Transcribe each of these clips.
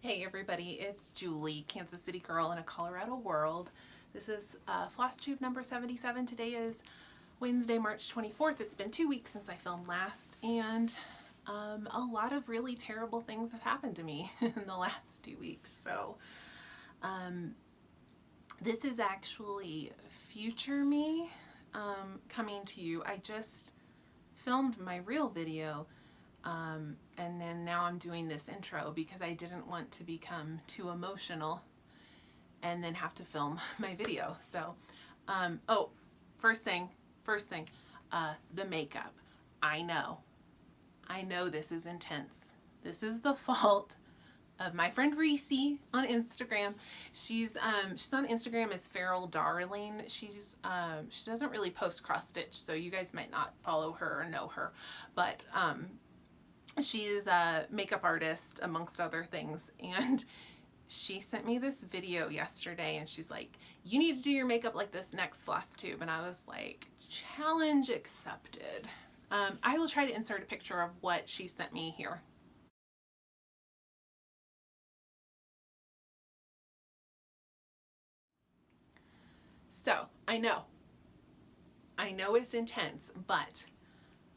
Hey everybody, it's Julie, Kansas City girl in a Colorado world. This is Flosstube number 77. Today is Wednesday, March 24th. It's been 2 weeks since I filmed last, and a lot of really terrible things have happened to me in the last 2 weeks. So this is actually future me coming to you. I just filmed my real video and then now I'm doing this intro because I didn't want to become too emotional and then have to film my video. So, oh, first thing, the makeup. I know this is intense. This is the fault of my friend Reese on Instagram. She's on Instagram as Feral Darling. She doesn't really post cross stitch, so you guys might not follow her or know her, but she is a makeup artist amongst other things, and she sent me this video yesterday and she's like, you need to do your makeup like this next Flosstube. And I was like, challenge accepted. I will try to insert a picture of what she sent me here. So I know it's intense, but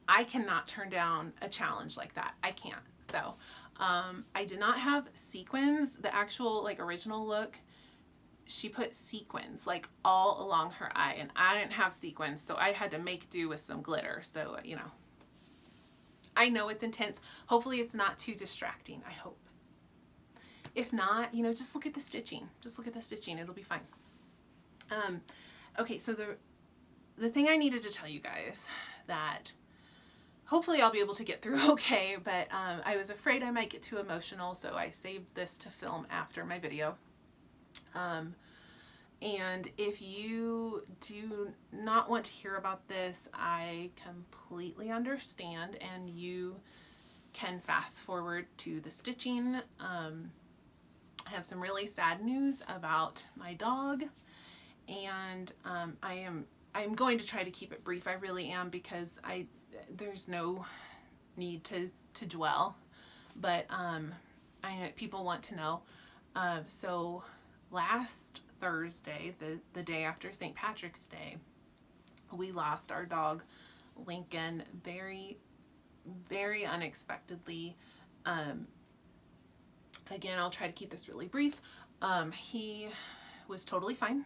I cannot turn down a challenge like that. I can't. So I did not have sequins. The actual like original look, she put sequins like all along her eye, and I didn't have sequins, so I had to make do with some glitter. So, you know, I know it's intense. Hopefully it's not too distracting, I hope. If not, you know, just look at the stitching. Just look at the stitching. It'll be fine. Okay, so the thing I needed to tell you guys that hopefully I'll be able to get through okay, but I was afraid I might get too emotional, so I saved this to film after my video. And if you do not want to hear about this, I completely understand, and you can fast forward to the stitching. I have some really sad news about my dog, and I'm going to try to keep it brief. I really am, because there's no need to dwell, but I know people want to know. So last Thursday, the day after St. Patrick's Day, we lost our dog Lincoln very, very unexpectedly. Again, I'll try to keep this really brief. He was totally fine.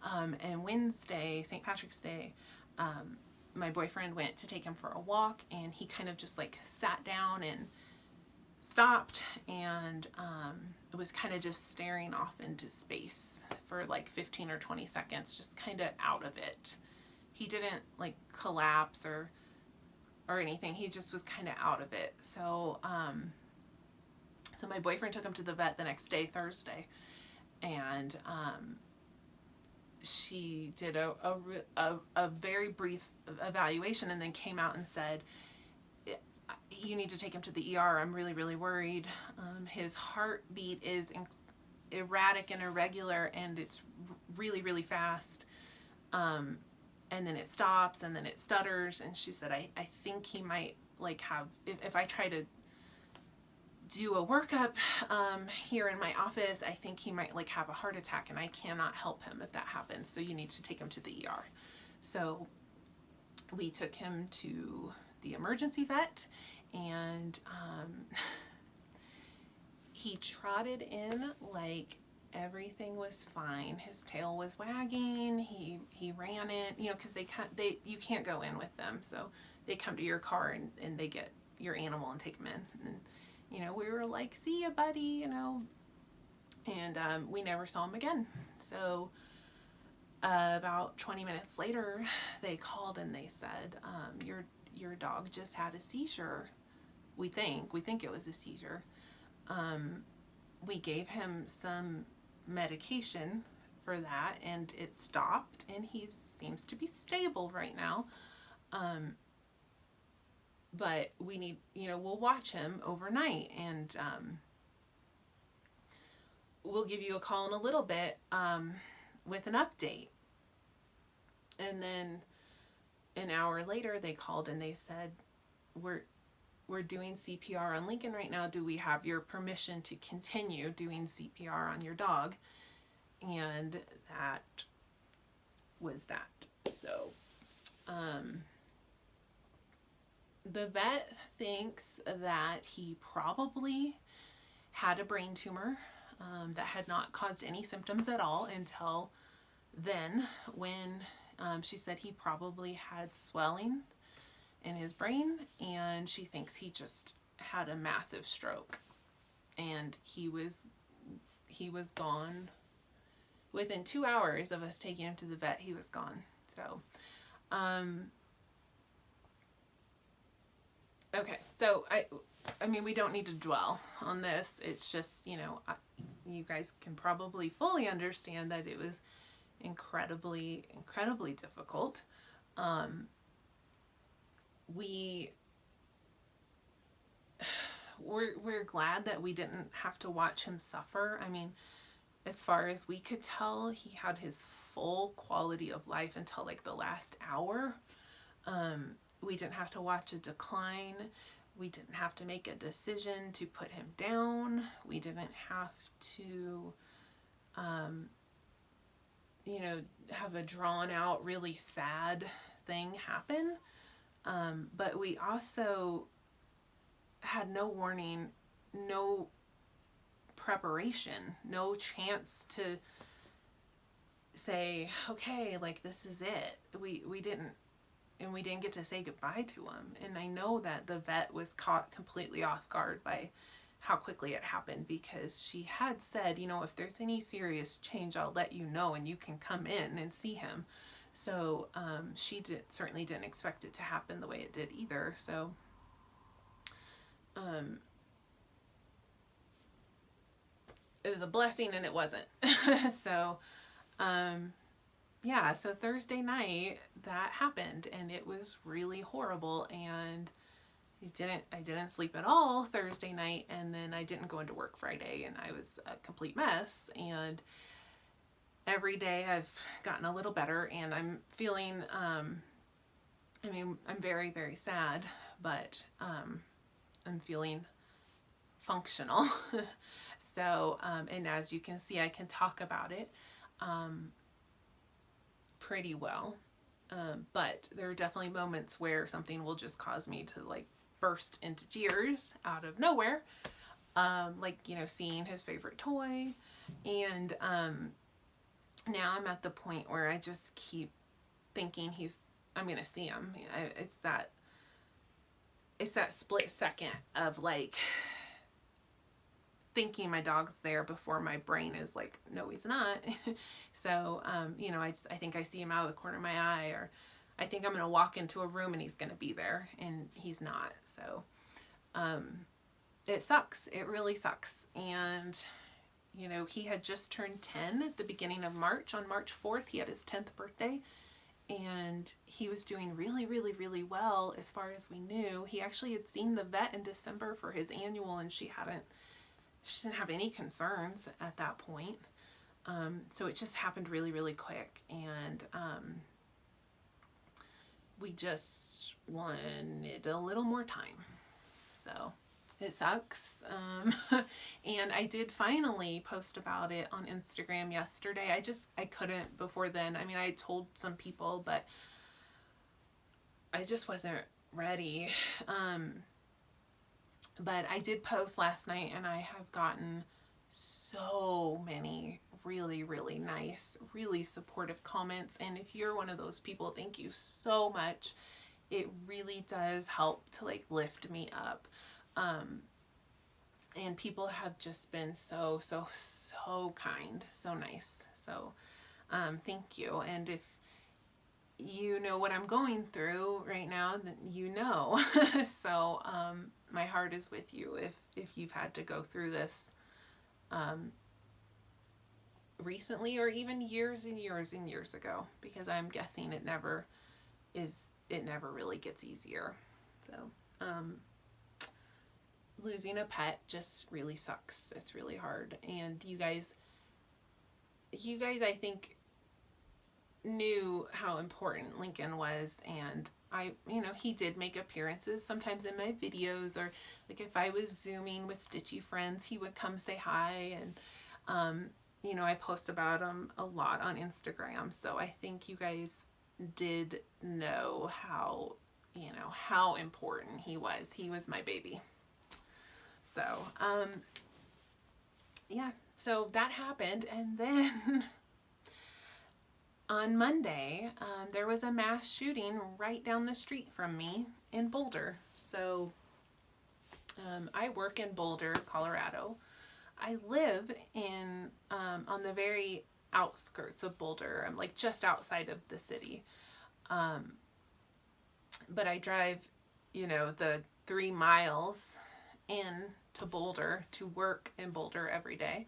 And Wednesday, St. Patrick's Day, my boyfriend went to take him for a walk, and he kind of just like sat down and stopped and was kind of just staring off into space for like 15 or 20 seconds, just kind of out of it. He didn't like collapse or anything. He just was kind of out of it. So so my boyfriend took him to the vet the next day, Thursday, and she did a very brief evaluation and then came out and said, you need to take him to the ER. I'm really, really worried. His heartbeat is erratic and irregular, and it's really, really fast. And then it stops, and then it stutters. And she said, I think he might like have, if I try to do a workup here in my office, I think he might like have a heart attack, and I cannot help him if that happens. So you need to take him to the ER. So we took him to the emergency vet, and he trotted in like everything was fine. His tail was wagging. He ran in, you know, because you can't go in with them, so they come to your car and they get your animal and take him in. And you know, we were like, see ya, buddy, you know, and we never saw him again. So about 20 minutes later, they called and they said, your dog just had a seizure. We think it was a seizure. We gave him some medication for that, and it stopped, and he seems to be stable right now. But we need, you know, we'll watch him overnight, and we'll give you a call in a little bit with an update. And then an hour later, they called and they said, we're we're doing CPR on Lincoln right now. Do we have your permission to continue doing CPR on your dog? And that was that. So, the vet thinks that he probably had a brain tumor that had not caused any symptoms at all until then, when she said he probably had swelling in his brain, and she thinks he just had a massive stroke, and he was gone within 2 hours of us taking him to the vet. He was gone. So okay, so I mean, we don't need to dwell on this. It's just, you know, you guys can probably fully understand that it was incredibly difficult. We're glad that we didn't have to watch him suffer. I mean, as far as we could tell, he had his full quality of life until like the last hour. We didn't have to watch a decline. We didn't have to make a decision to put him down. We didn't have to, you know, have a drawn out, really sad thing happen. But we also had no warning, no preparation, no chance to say, okay, like, this is it. We didn't get to say goodbye to him. And I know that the vet was caught completely off guard by how quickly it happened, because she had said, you know, if there's any serious change, I'll let you know and you can come in and see him. So she certainly didn't expect it to happen the way it did either. So it was a blessing and it wasn't. So yeah, so Thursday night that happened, and it was really horrible, and I didn't sleep at all Thursday night, and then I didn't go into work Friday, and I was a complete mess. And every day I've gotten a little better, and I'm feeling, I mean, I'm very, very sad, but I'm feeling functional. So, and as you can see, I can talk about it pretty well. But there are definitely moments where something will just cause me to like burst into tears out of nowhere. Like, you know, seeing his favorite toy. And now I'm at the point where I just keep thinking I'm going to see him. It's that split second of like thinking my dog's there before my brain is like, no, he's not. So, you know, I think I see him out of the corner of my eye, or I think I'm going to walk into a room and he's going to be there, and he's not. So, it sucks. It really sucks. And, you know, he had just turned 10 at the beginning of March. On March 4th, he had his 10th birthday, and he was doing really, really, really well as far as we knew. He actually had seen the vet in December for his annual, and she didn't have any concerns at that point. So it just happened really, really quick. And we just wanted a little more time. So it sucks. And I did finally post about it on Instagram yesterday. I couldn't before then. I mean, I told some people, but I just wasn't ready. But I did post last night, and I have gotten so many really, really nice, really supportive comments. And if you're one of those people, thank you so much. It really does help to like lift me up. And people have just been so kind, so nice. So thank you. And if you know what I'm going through right now, then you know. So my heart is with you if you've had to go through this recently, or even years and years and years ago, because I'm guessing it never really gets easier. So losing a pet just really sucks. It's really hard. And you guys I think knew how important Lincoln was, and he did make appearances sometimes in my videos, or like if I was Zooming with Stitchy friends, he would come say hi, and I post about him a lot on Instagram, so I think you guys did know how important he was. He was my baby. So, yeah, so that happened, and then on Monday, there was a mass shooting right down the street from me in Boulder. So I work in Boulder, Colorado. I live on the very outskirts of Boulder. I'm like just outside of the city. But I drive, the 3 miles in to Boulder to work in Boulder every day.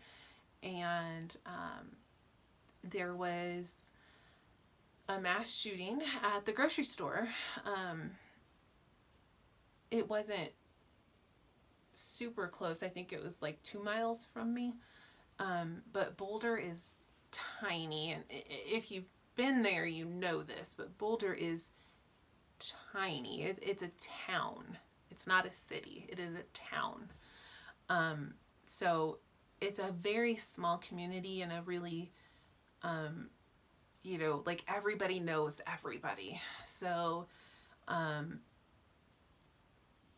And there was a mass shooting at the grocery store. It wasn't super close. I think it was like 2 miles from me. But Boulder is tiny. And if you've been there, you know this. But Boulder is tiny. It's a town. It's not a city. It is a town. So it's a very small community, and a really, like everybody knows everybody. So,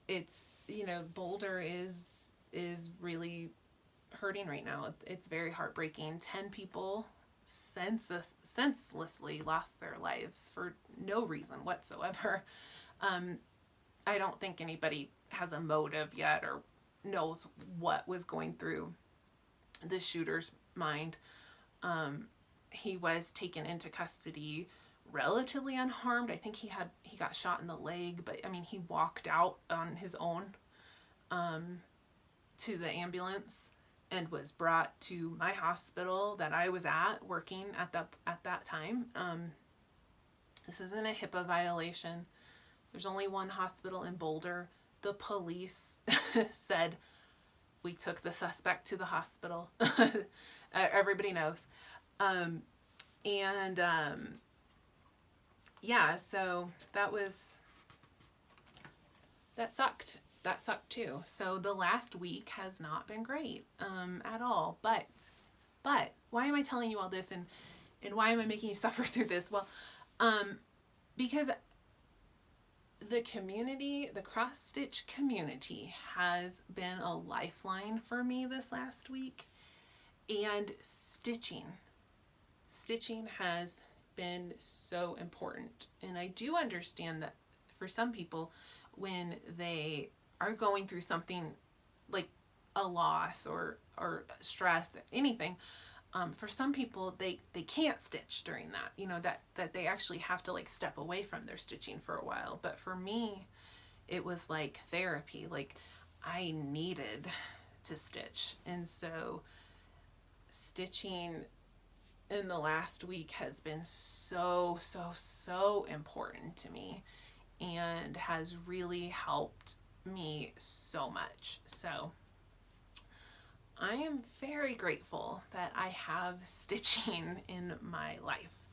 it's, Boulder is really hurting right now. It's very heartbreaking. 10 people senselessly lost their lives for no reason whatsoever. I don't think anybody has a motive yet or knows what was going through the shooter's mind. He was taken into custody relatively unharmed. I think he got shot in the leg, but I mean, he walked out on his own to the ambulance and was brought to my hospital that I was at working at that time. This isn't a HIPAA violation. There's only one hospital in Boulder. The police said we took the suspect to the hospital. Everybody knows. Yeah, so that sucked. That sucked too. So the last week has not been great at all. But why am I telling you all this, and why am I making you suffer through this? Well, because the community, the cross stitch community, has been a lifeline for me this last week, and stitching has been so important. And I do understand that for some people, when they are going through something like a loss or stress, anything, for some people they can't stitch during that, that they actually have to like step away from their stitching for a while. But for me, it was like therapy. Like, I needed to stitch, and so stitching in the last week has been so important to me, and has really helped me so much. So I am very grateful that I have stitching in my life.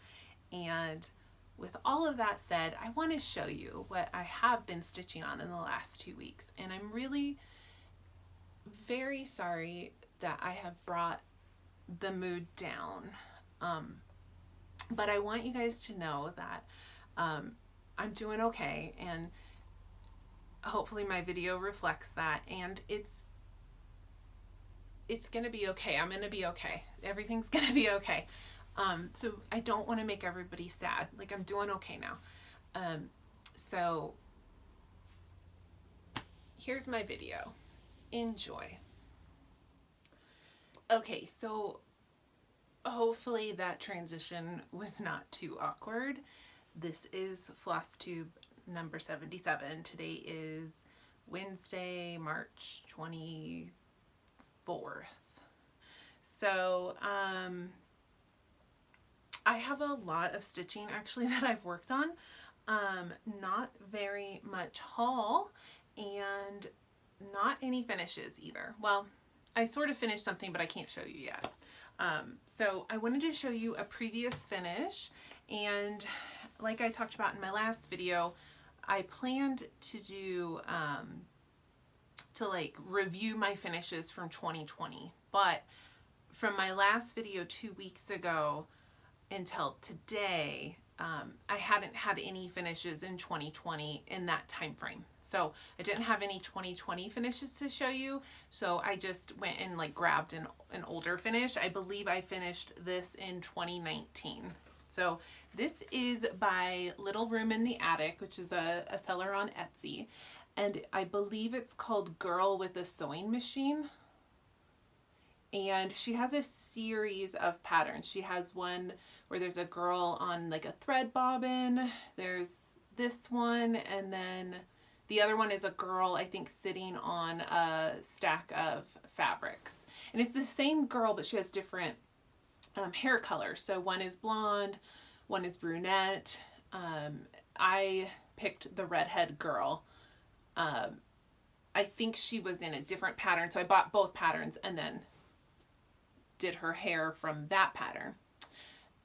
And with all of that said, I want to show you what I have been stitching on in the last 2 weeks. And I'm really very sorry that I have brought the mood down. But I want you guys to know that I'm doing okay, and hopefully my video reflects that, and it's gonna be okay. I'm gonna be okay. Everything's gonna be okay. So I don't want to make everybody sad. Like, I'm doing okay now. So here's my video. Enjoy. Okay, so hopefully that transition was not too awkward. This is Flosstube number 77. Today is Wednesday, March 24th. So, I have a lot of stitching actually that I've worked on. Not very much haul, and not any finishes either. Well, I sort of finished something, but I can't show you yet. So I wanted to show you a previous finish, and like I talked about in my last video, I planned to do, to like review my finishes from 2020, but from my last video 2 weeks ago until today, I hadn't had any finishes in 2020 in that time frame. So I didn't have any 2020 finishes to show you. So I just went and like grabbed an older finish. I believe I finished this in 2019. So this is by Little Room in the Attic, which is a seller on Etsy. And I believe it's called Girl with a Sewing Machine. And she has a series of patterns. She has one where there's a girl on like a thread bobbin. There's this one, and then the other one is a girl, I think, sitting on a stack of fabrics. And it's the same girl, but she has different hair colors. So one is blonde, one is brunette. I picked the redhead girl. I think she was in a different pattern, so I bought both patterns and then did her hair from that pattern,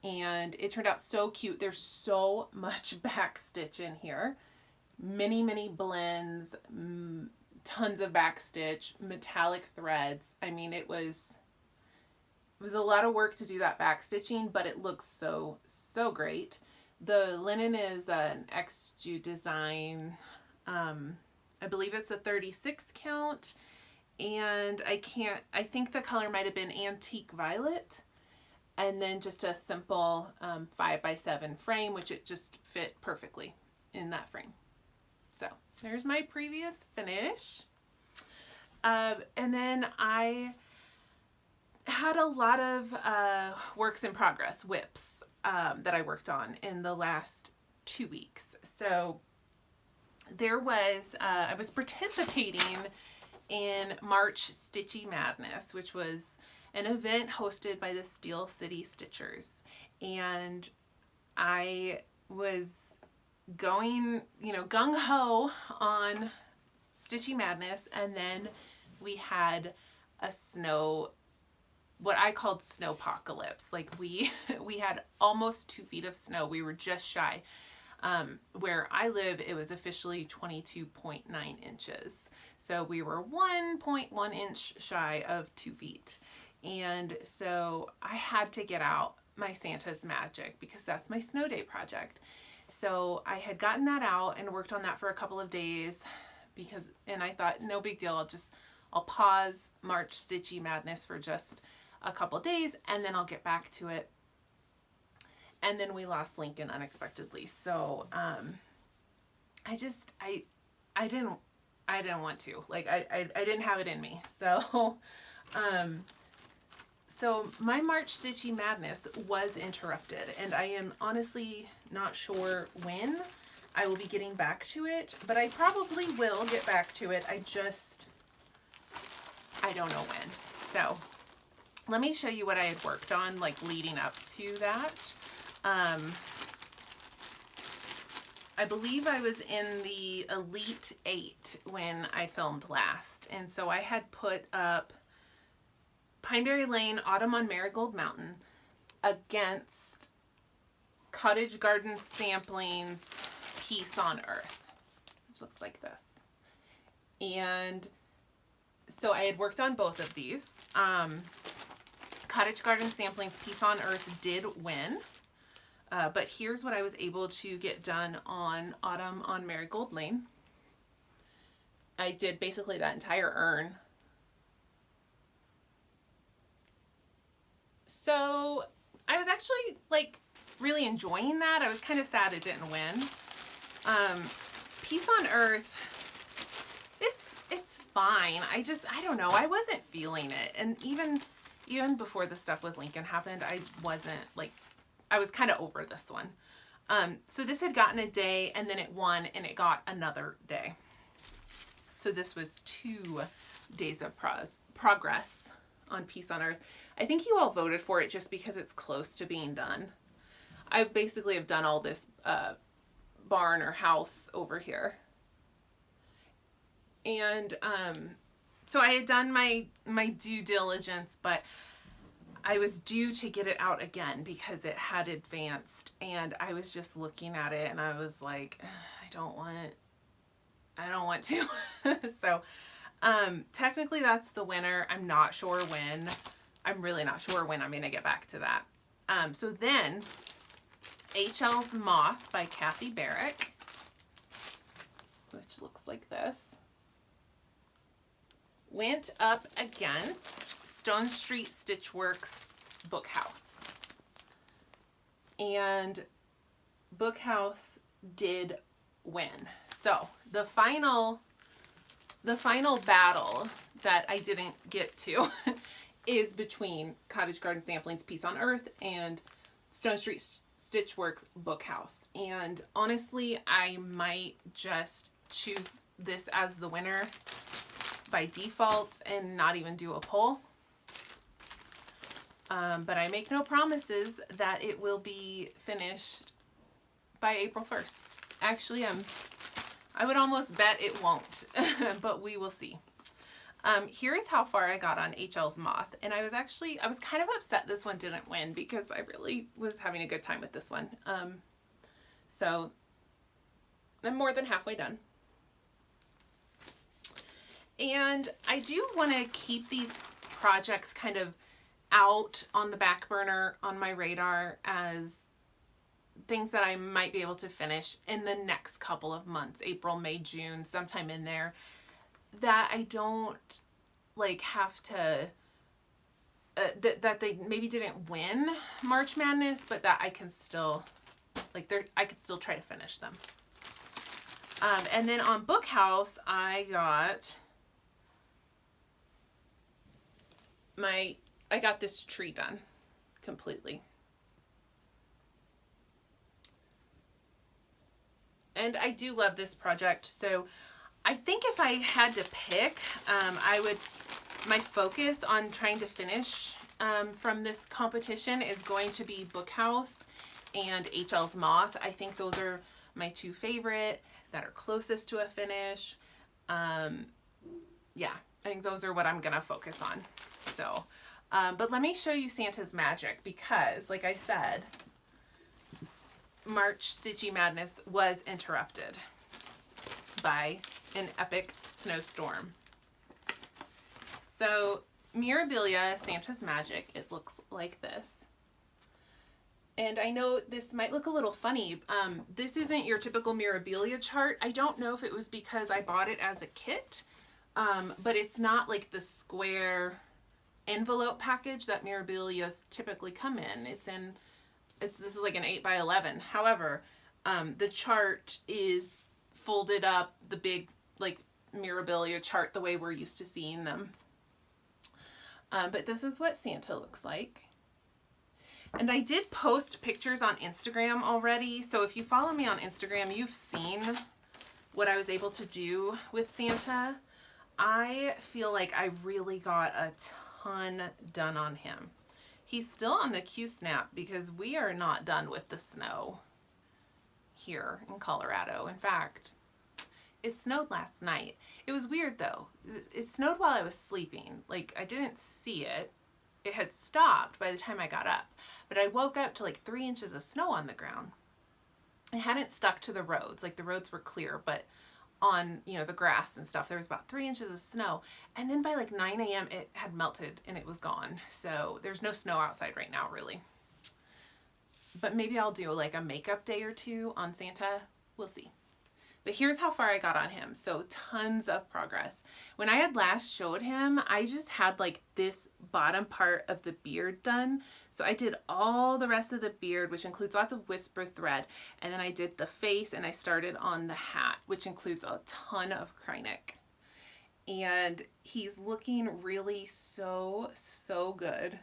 and it turned out so cute. There's so much back stitch in here, many blends, tons of back stitch, metallic threads. I mean, it was a lot of work to do that back stitching, but it looks so great. The linen is an XJU design. I believe it's a 36 count. And I think the color might have been Antique Violet, and then just a simple 5x7 frame, which it just fit perfectly in that frame. So there's my previous finish. And then I had a lot of works in progress, whips, that I worked on in the last 2 weeks. So there was, I was participating in March Stitchy Madness, which was an event hosted by the Steel City Stitchers. And I was going, gung-ho on Stitchy Madness, and then we had a what I called snowpocalypse. Like we had almost 2 feet of snow. We were just shy. Where I live, it was officially 22.9 inches. So we were 1.1 inch shy of 2 feet. And so I had to get out my Santa's Magic because that's my snow day project. So I had gotten that out and worked on that for a couple of days and I thought, no big deal. I'll pause March Stitchy Madness for just a couple days and then I'll get back to it. And then we lost Lincoln unexpectedly. So, I didn't want to, like, I didn't have it in me. So, so my March Stitchy Madness was interrupted, and I am honestly not sure when I will be getting back to it, but I probably will get back to it. I don't know when. So let me show you what I had worked on, like, leading up to that. I believe I was in the Elite 8 when I filmed last. And so I had put up Pineberry Lane, Autumn on Marigold Mountain against Cottage Garden Samplings, Peace on Earth, which looks like this. And so I had worked on both of these. Cottage Garden Samplings, Peace on Earth did win. But here's what I was able to get done on Autumn on Marigold Lane. I did basically that entire urn. So I was actually, like, really enjoying that. I was kind of sad it didn't win. Peace on Earth, it's fine. I don't know. I wasn't feeling it. And even before the stuff with Lincoln happened, I wasn't, like, I was kind of over this one. So this had gotten a day, and then it won, and it got another day. So this was 2 days of progress on Peace on Earth. I think you all voted for it just because it's close to being done. I basically have done all this barn or house over here. And So I had done my due diligence, but I was due to get it out again because it had advanced, and I was just looking at it and I was like, I don't want to. So technically that's the winner. I'm not sure when. I'm really not sure when I'm going to get back to that. So then HL's Moth by Kathy Barrick, which looks like this, went up against Stone Street Stitchworks Bookhouse. And Bookhouse did win. So the final battle that I didn't get to is between Cottage Garden Samplings Peace on Earth and Stone Street Stitchworks Bookhouse. And honestly, I might just choose this as the winner by default and not even do a poll. But I make no promises that it will be finished by April 1st. Actually, I would almost bet it won't, but we will see. Here is how far I got on HL's Moth. And I was kind of upset this one didn't win because I really was having a good time with this one. So I'm more than halfway done. And I do want to keep these projects kind of out on the back burner on my radar as things that I might be able to finish in the next couple of months, April, May, June, sometime in there, that I don't like have to, that they maybe didn't win March Madness, but that I can still, I could still try to finish them. And then on Bookhouse, I got this tree done completely. And I do love this project. So I think if I had to pick, my focus on trying to finish from this competition is going to be Bookhouse and HL's Moth. I think those are my two favorite that are closest to a finish. Yeah, I think those are what I'm gonna focus on. So, but let me show you Santa's Magic because, like I said, March Stitchy Madness was interrupted by an epic snowstorm. So Mirabilia Santa's Magic, it looks like this. And I know this might look a little funny. This isn't your typical Mirabilia chart. I don't know if it was because I bought it as a kit, but it's not like the square envelope package that Mirabilias typically come in. This is like an 8x11. However, the chart is folded up, the big like Mirabilia chart, the way we're used to seeing them. But this is what Santa looks like. And I did post pictures on Instagram already. So if you follow me on Instagram, you've seen what I was able to do with Santa. I feel like I really got a ton done on him. He's still on the Q-snap because we are not done with the snow here in Colorado. In fact, it snowed last night. It was weird though. It snowed while I was sleeping. Like, I didn't see it. It had stopped by the time I got up. But I woke up to like 3 inches of snow on the ground. It hadn't stuck to the roads. Like, the roads were clear, but on, you know, the grass and stuff, there was about 3 inches of snow. And then by like 9 a.m. it had melted and it was gone. So there's no snow outside right now, really. But maybe I'll do like a makeup day or two on Santa. We'll see. But here's how far I got on him. So tons of progress. When I had last showed him, I just had like this bottom part of the beard done. So I did all the rest of the beard, which includes lots of whisper thread. And then I did the face and I started on the hat, which includes a ton of Krynic. And he's looking really so good.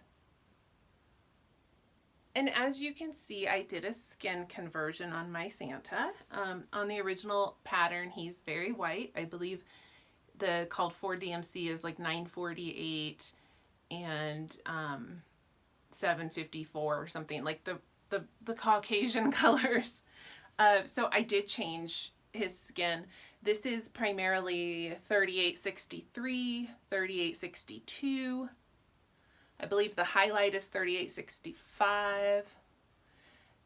And as you can see, I did a skin conversion on my Santa. On the original pattern, he's very white. I believe the called 4DMC is like 948 and 754 or something, like the Caucasian colors. So I did change his skin. This is primarily 3863, 3862. I believe the highlight is 3865.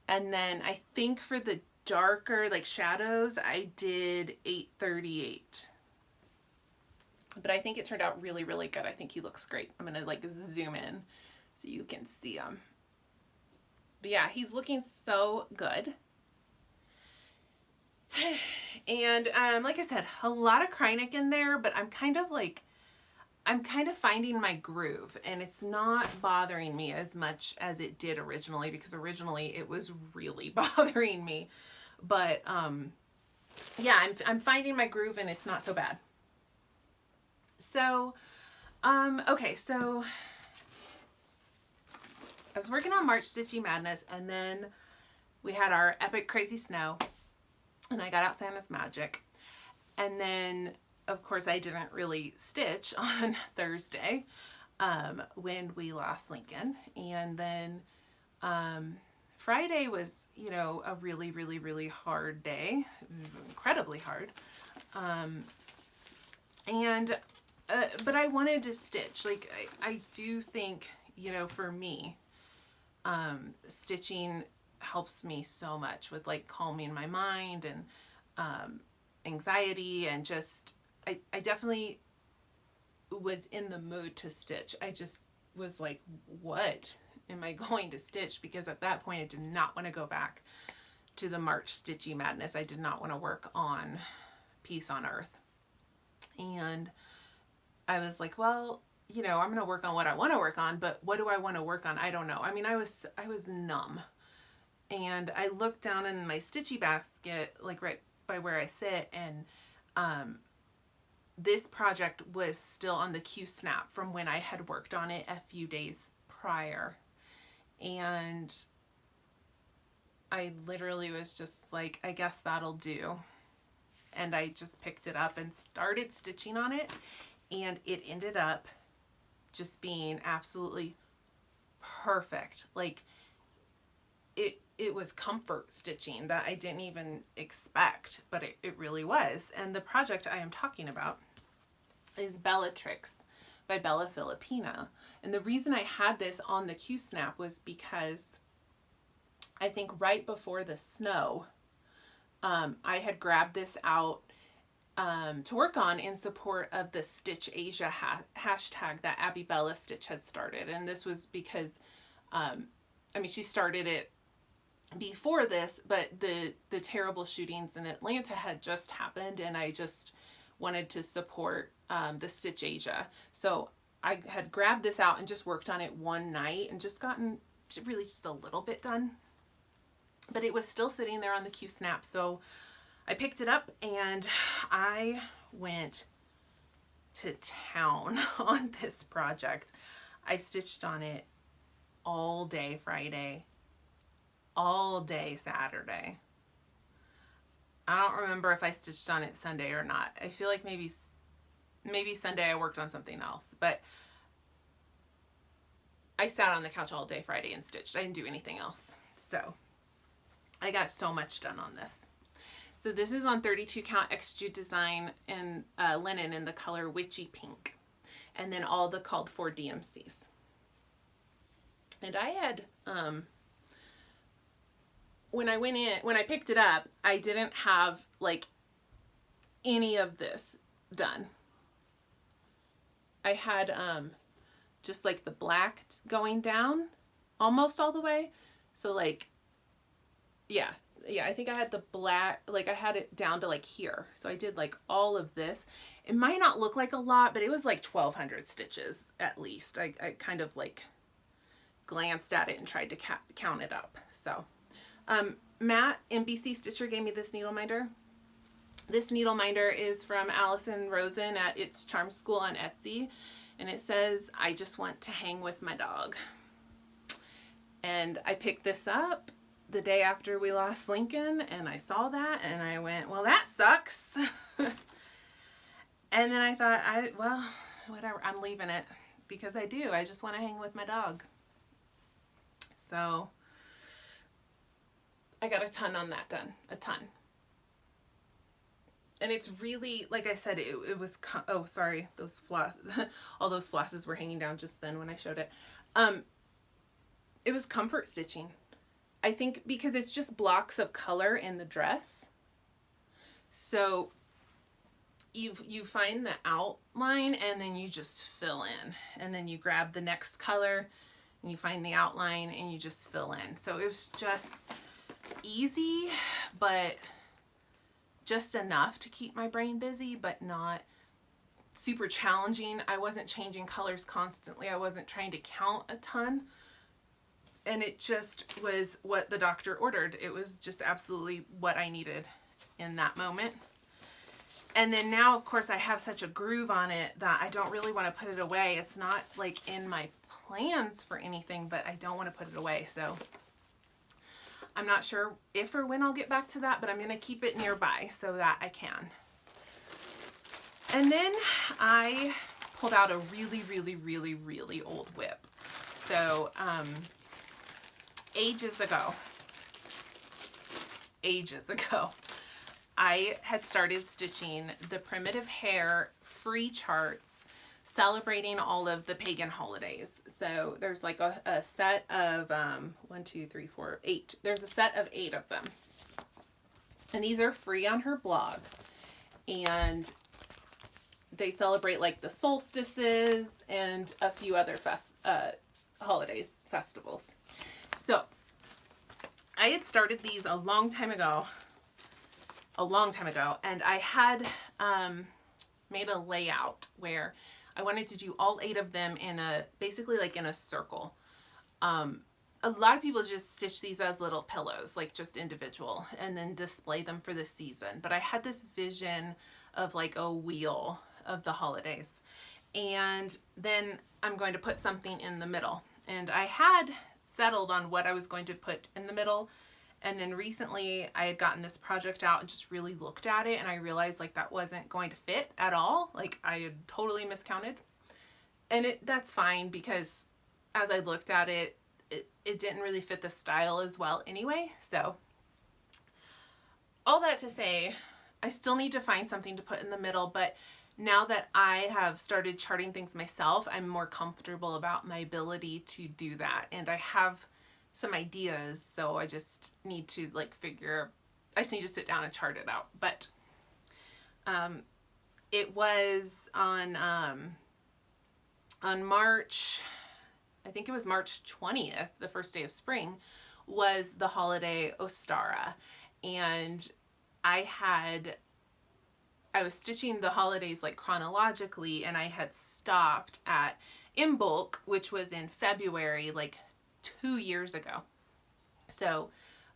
And then I think for the darker, like shadows, I did 838. But I think it turned out really, really good. I think he looks great. I'm gonna like zoom in so you can see him. But yeah, he's looking so good. And like I said, a lot of Kreinik in there, but I'm kind of finding my groove, and it's not bothering me as much as it did originally, because originally it was really bothering me. But yeah, I'm finding my groove, and it's not so bad. So okay, so I was working on March Stitchy Madness, and then we had our epic crazy snow, and I got out Santa's Magic, and then of course I didn't really stitch on Thursday when we lost Lincoln, and then Friday was, you know, a really, really, really hard day, incredibly hard, but I wanted to stitch. Like I do think, you know, for me, stitching helps me so much with like calming my mind and anxiety, and just I definitely was in the mood to stitch. I just was like, what am I going to stitch? Because at that point I did not want to go back to the March Stitchy Madness. I did not want to work on Peace on Earth. And I was like, well, you know, I'm going to work on what I want to work on, but what do I want to work on? I don't know. I mean, I was numb. And I looked down in my stitchy basket, like right by where I sit, and this project was still on the Q snap from when I had worked on it a few days prior. And I literally was just like, I guess that'll do. And I just picked it up and started stitching on it, and it ended up just being absolutely perfect. Like it was comfort stitching that I didn't even expect, but it really was. And the project I am talking about is Bellatrix by Bella Filipina. And the reason I had this on the Q snap was because I think right before the snow, I had grabbed this out to work on in support of the Stitch Asia hashtag that Abby Bella Stitch had started. And this was because, I mean, she started it before this, but the terrible shootings in Atlanta had just happened, and I just wanted to support the Stitch Asia. So I had grabbed this out and just worked on it one night and just gotten really just a little bit done. But it was still sitting there on the Q snap, so I picked it up and I went to town on this project. I stitched on it all day Friday, all day Saturday. I don't remember if I stitched on it Sunday or not. I feel like maybe Sunday I worked on something else, but I sat on the couch all day Friday and stitched. I didn't do anything else. So I got so much done on this. So this is on 32 count extrude design and linen in the color Witchy Pink, and then all the called for DMCs. And I had, when I picked it up, I didn't have like any of this done. I had just like the black going down almost all the way. So like, yeah, I think I had the black, like I had it down to like here. So I did like all of this. It might not look like a lot, but it was like 1,200 stitches at least. I kind of like glanced at it and tried to count it up. So Matt, NBC Stitcher, gave me this needle minder. This needle minder is from Allison Rosen at It's Charm School on Etsy. And it says, I just want to hang with my dog. And I picked this up the day after we lost Lincoln, and I saw that and I went, well, that sucks. And then I thought, well, whatever, I'm leaving it, because I just want to hang with my dog. So I got a ton on that done, a ton. And it's really, like I said, it was, oh, sorry, those floss, all those flosses were hanging down just then when I showed it. It was comfort stitching. I think because it's just blocks of color in the dress. So you find the outline and then you just fill in. And then you grab the next color and you find the outline and you just fill in. So it was just easy, but just enough to keep my brain busy, but not super challenging. I wasn't changing colors constantly. I wasn't trying to count a ton. And it just was what the doctor ordered. It was just absolutely what I needed in that moment. And then now, of course, I have such a groove on it that I don't really want to put it away. It's not like in my plans for anything, but I don't want to put it away. So I'm not sure if or when I'll get back to that, but I'm going to keep it nearby so that I can. And then I pulled out a really, really, really, really old whip. So, ages ago, I had started stitching the Primitive Hair free charts celebrating all of the pagan holidays. So there's like a set of 1, 2, 3, 4, 8. There's a set of 8 of them. And these are free on her blog. And they celebrate like the solstices and a few other holidays, festivals. So I had started these a long time ago, and I had made a layout where I wanted to do all 8 of them in basically like in a circle. A lot of people just stitch these as little pillows, like just individual, and then display them for the season. But I had this vision of like a wheel of the holidays. And then I'm going to put something in the middle. And I had settled on what I was going to put in the middle. And then recently I had gotten this project out and just really looked at it, and I realized like that wasn't going to fit at all. Like I had totally miscounted. And that's fine, because as I looked at it, it didn't really fit the style as well anyway. So all that to say, I still need to find something to put in the middle, but now that I have started charting things myself, I'm more comfortable about my ability to do that. And I have some ideas, so I just need to like I just need to sit down and chart it out. But it was on March, I think it was March 20th, the first day of spring, was the holiday Ostara. And I was stitching the holidays like chronologically, and I had stopped at Imbolc, which was in February, like 2 years ago. So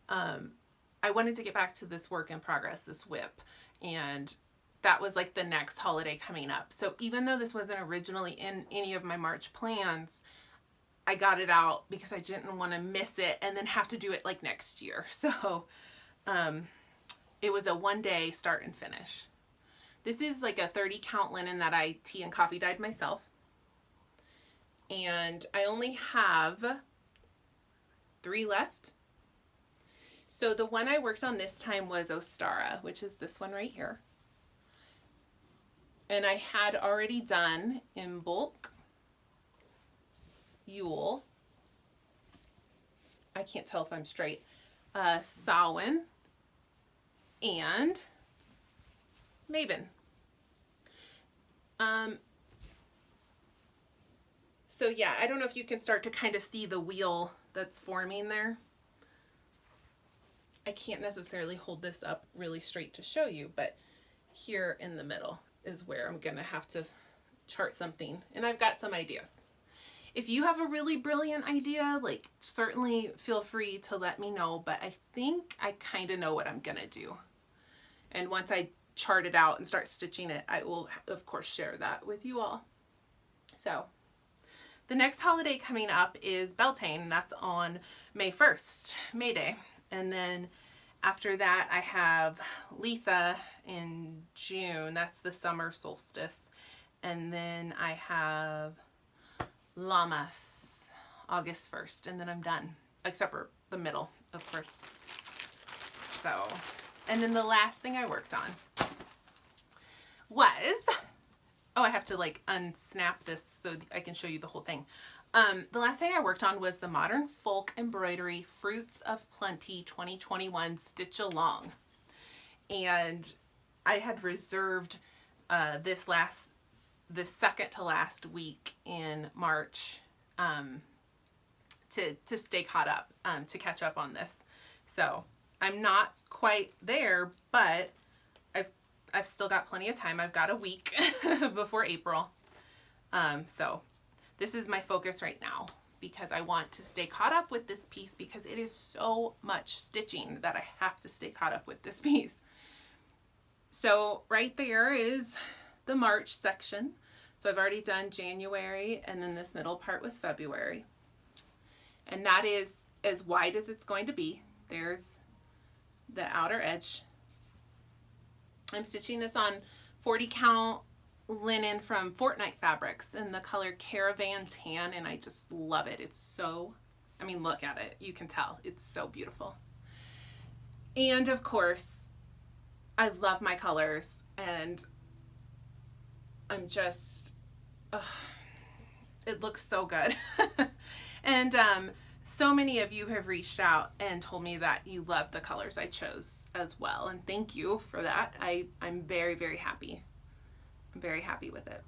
I wanted to get back to this work in progress, this whip, and that was like the next holiday coming up. So even though this wasn't originally in any of my March plans, I got it out because I didn't want to miss it and then have to do it like next year. So it was a 1-day start and finish. This is like a 30 count linen that I tea and coffee dyed myself. And I only have 3 left. So the one I worked on this time was Ostara, which is this one right here. And I had already done Imbolc, Yule, I can't tell if I'm straight, Samhain, and Mabon. So yeah, I don't know if you can start to kind of see the wheel that's forming there. I can't necessarily hold this up really straight to show you, but here in the middle is where I'm gonna have to chart something, and I've got some ideas. If you have a really brilliant idea, like certainly feel free to let me know, but I think I kind of know what I'm gonna do. And once I chart it out and start stitching it, I will of course share that with you all. So the next holiday coming up is Beltane. That's on May 1st, May Day. And then after that, I have Letha in June. That's the summer solstice. And then I have Lammas, August 1st. And then I'm done, except for the middle, of course. So, and then the last thing I worked on was, oh, I have to like unsnap this so I can show you the whole thing. The last thing I worked on was the Modern Folk Embroidery Fruits of Plenty 2021 Stitch Along. And I had reserved this second to last week in March to stay caught up, to catch up on this. So I'm not quite there, but I've still got plenty of time. I've got a week before April. So this is my focus right now because I want to stay caught up with this piece because it is so much stitching that I have to stay caught up with this piece. So right there is the March section. So I've already done January, and then this middle part was February. And that is as wide as it's going to be. There's the outer edge. I'm stitching this on 40 count linen from Fortnite Fabrics in the color Caravan Tan, and I just love it. It's so, I mean, look at it. You can tell. It's so beautiful. And of course, I love my colors, and I'm just, it looks so good. And so many of you have reached out and told me that you love the colors I chose as well. And thank you for that. I'm very, very happy. I'm very happy with it.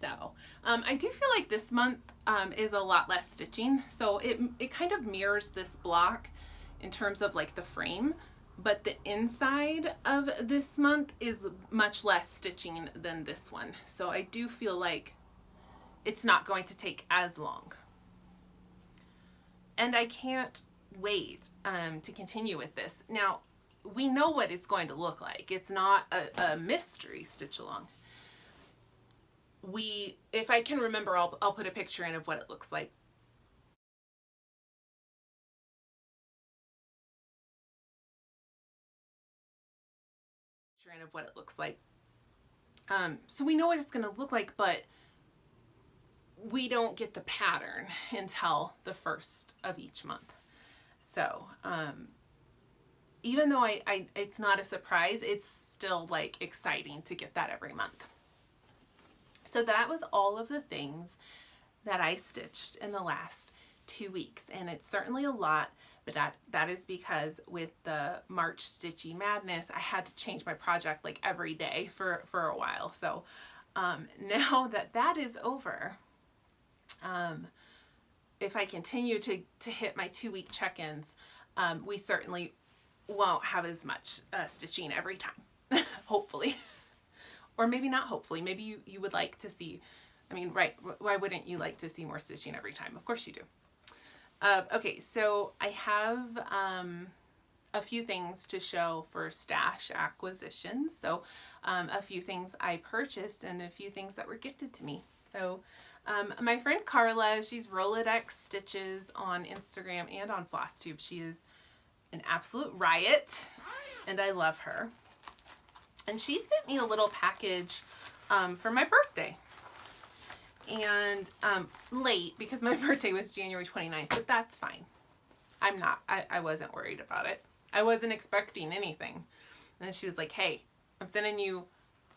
So I do feel like this month is a lot less stitching. So it kind of mirrors this block in terms of like the frame, but the inside of this month is much less stitching than this one. So I do feel like it's not going to take as long. And I can't wait to continue with this. Now, we know what it's going to look like. It's not a mystery stitch along. If I can remember, I'll put a picture in of what it looks like. Of what it looks like. So we know what it's going to look like, but we don't get the pattern until the first of each month. So even though it's not a surprise, it's still like exciting to get that every month. So that was all of the things that I stitched in the last 2 weeks, and it's certainly a lot, but that is because with the March Stitchy Madness, I had to change my project like every day for a while. So now that is over, if I continue to hit my 2-week check-ins, we certainly won't have as much stitching every time, hopefully. Or maybe not hopefully. Maybe you would like to see, I mean, right, why wouldn't you like to see more stitching every time? Of course you do. Okay, so I have a few things to show for stash acquisitions. So a few things I purchased and a few things that were gifted to me. So my friend Carla, she's Rolodex Stitches on Instagram and on Flosstube. She is an absolute riot, and I love her. And she sent me a little package for my birthday. And late, because my birthday was January 29th, but that's fine. I wasn't worried about it. I wasn't expecting anything. And then she was like, hey, I'm sending you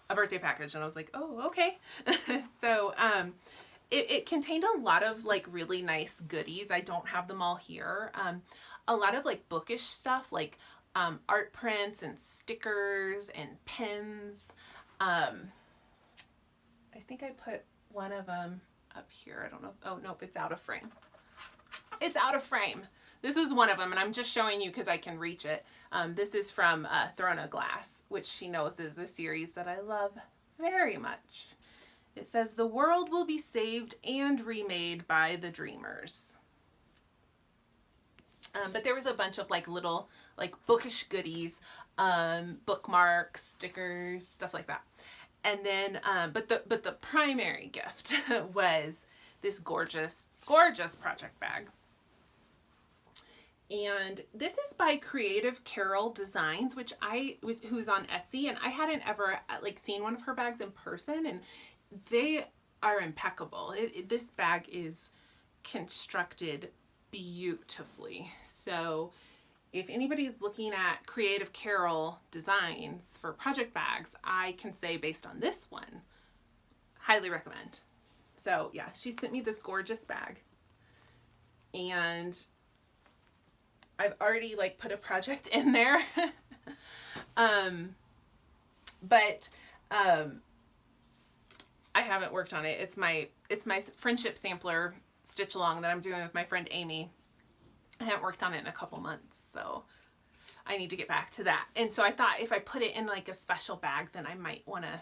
a birthday package. And I was like, oh, okay. So it contained a lot of like really nice goodies. I don't have them all here. A lot of like bookish stuff, like art prints and stickers and pins. I think I put one of them up here. I don't know. Oh, nope, it's out of frame. It's out of frame. This was one of them, and I'm just showing you because I can reach it. This is from Throne of Glass, which she knows is a series that I love very much. It says, the world will be saved and remade by the dreamers. But there was a bunch of like little like bookish goodies, bookmarks, stickers, stuff like that. And then, but the primary gift was this gorgeous, gorgeous project bag. And this is by Creative Carol Designs, who's on Etsy, and I hadn't ever like seen one of her bags in person, and they are impeccable. This bag is constructed beautifully. So if anybody's looking at Creative Carol designs for project bags, I can say based on this one, highly recommend. So yeah, she sent me this gorgeous bag, and I've already like put a project in there. But I haven't worked on it. It's my friendship sampler stitch along that I'm doing with my friend Amy. I haven't worked on it in a couple months, so I need to get back to that. And so I thought if I put it in like a special bag, then I might want to,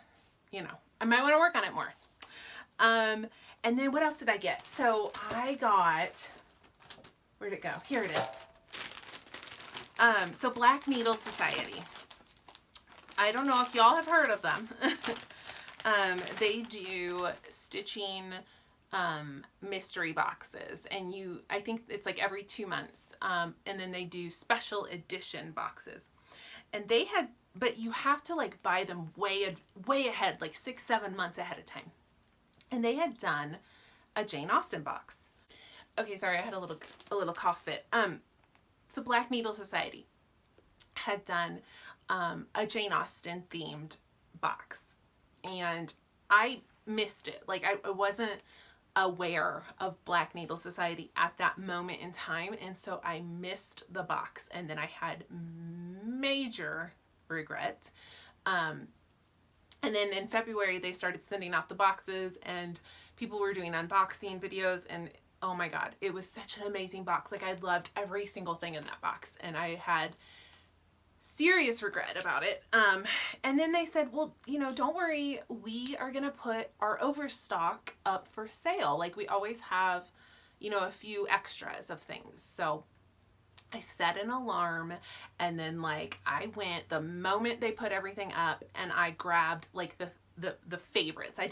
I might want to work on it more. And then what else did I get? So I got, where'd it go? Here it is. So Black Needle Society. I don't know if y'all have heard of them. They do stitching mystery boxes, and I think it's like every 2 months, and then they do special edition boxes, and but you have to like buy them way ahead, like 6-7 months ahead of time. And they had done a Jane Austen box. Okay, sorry, I had a little cough fit. So Black Needle Society had done a Jane Austen themed box, and I missed it. Like I wasn't aware of Black Needle Society at that moment in time, and so I missed the box, and then I had major regret. And then in February they started sending out the boxes, and people were doing unboxing videos, and oh my god, it was such an amazing box. Like I loved every single thing in that box, and I had serious regret about it. And then they said, well, don't worry, we are gonna put our overstock up for sale. Like we always have, a few extras of things. So I set an alarm, and then like I went the moment they put everything up, and I grabbed like the favorites. I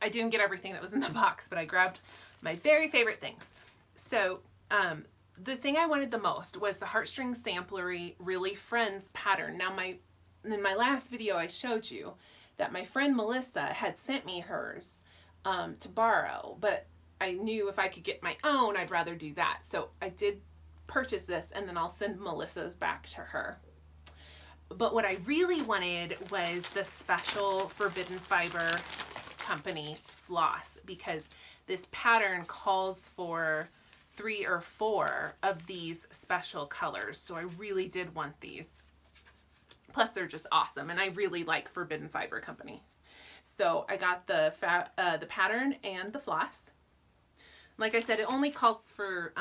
didn't get everything that was in the box, but I grabbed my very favorite things. So the thing I wanted the most was the Heartstring Samplery Really Friends pattern. Now in my last video I showed you that my friend Melissa had sent me hers to borrow, but I knew if I could get my own, I'd rather do that. So I did purchase this, and then I'll send Melissa's back to her. But what I really wanted was the special Forbidden Fiber company floss, because this pattern calls for 3 or 4 of these special colors. So I really did want these. Plus they're just awesome, and I really like Forbidden Fiber company. So I got the pattern and the floss. Like I said, it only calls for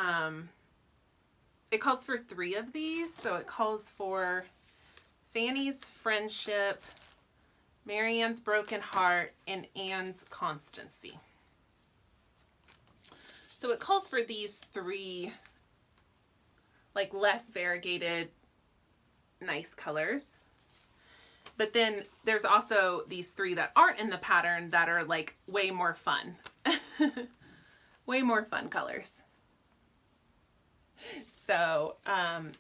3 of these. So it calls for Fanny's Friendship, Marianne's Broken Heart, and Anne's Constancy. So it calls for these 3 like less variegated, nice colors. But then there's also these 3 that aren't in the pattern that are like way more fun. Way more fun colors. So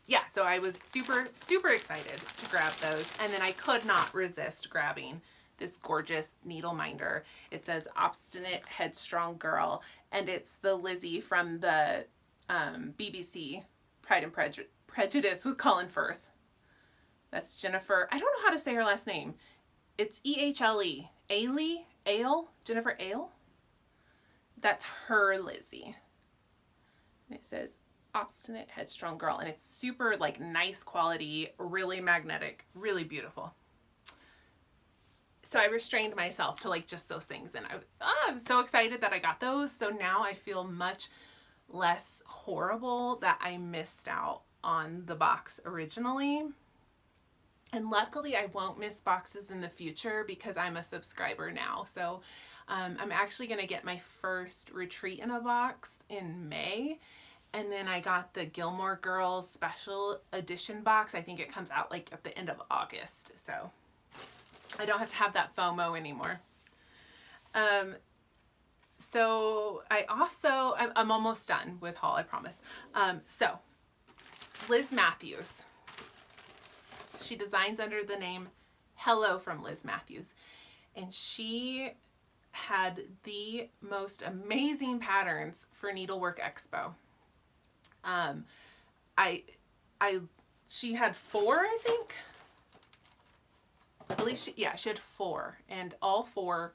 yeah, so I was super excited to grab those, and then I could not resist grabbing this gorgeous needle minder. It says Obstinate Headstrong Girl, and it's the Lizzie from the BBC Pride and Prejudice with Colin Firth. That's Jennifer. I don't know how to say her last name. It's E-H-L-E. Ale? Jennifer Ale? That's her Lizzie. And it says Obstinate Headstrong Girl, and it's super like nice quality, really magnetic, really beautiful. So I restrained myself to like just those things, and I'm so excited that I got those. So now I feel much less horrible that I missed out on the box originally. And luckily I won't miss boxes in the future because I'm a subscriber now. So I'm actually going to get my first retreat in a box in May. And then I got the Gilmore Girls special edition box. I think it comes out like at the end of August. So I don't have to have that FOMO anymore. So I'm almost done with haul, I promise. So Liz Matthews. She designs under the name Hello from Liz Matthews. And she had the most amazing patterns for Needlework Expo. I she had 4, I think. I believe she had 4, and all 4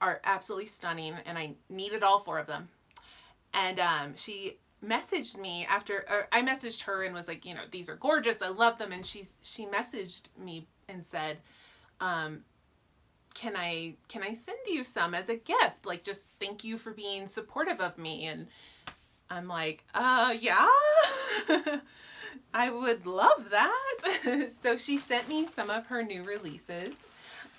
are absolutely stunning, and I needed all 4 of them. And she messaged me after, or I messaged her and was like, you know, these are gorgeous, I love them. And she messaged me and said, can I send you some as a gift? Like, just thank you for being supportive of me. And I'm like, yeah, I would love that. So she sent me some of her new releases.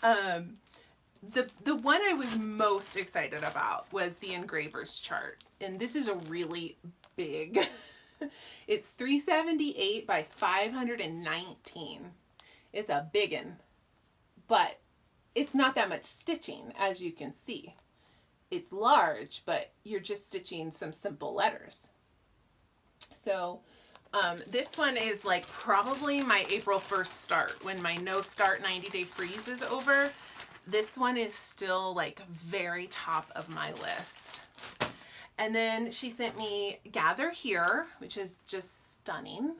The one I was most excited about was the engraver's chart. And this is a really big, it's 378 by 519. It's a biggin, but it's not that much stitching, as you can see. It's large, but you're just stitching some simple letters. So this one is like probably my April 1st start, when my no start 90-day freeze is over. This one is still like very top of my list. And then she sent me Gather Here, which is just stunning.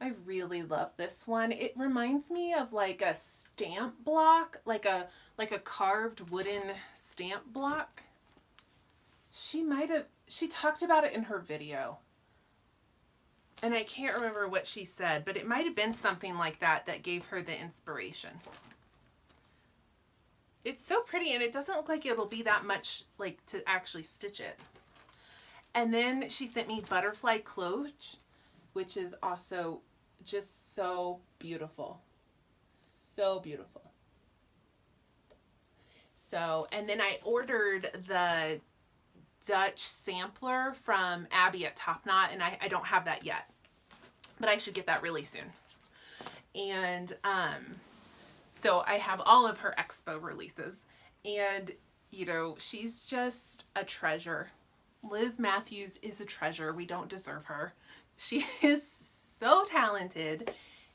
I really love this one. It reminds me of like a stamp block, like a carved wooden stamp block. She talked about it in her video. And I can't remember what she said, but it might have been something like that that gave her the inspiration. It's so pretty, and it doesn't look like it'll be that much like to actually stitch it. And then she sent me Butterfly Cloche, which is also just so beautiful. So beautiful. So, and then I ordered the Dutch sampler from Abby at Top Knot, and I don't have that yet, but I should get that really soon. And so I have all of her expo releases, and you know, she's just a treasure. Liz Matthews is a treasure. We don't deserve her. She is so talented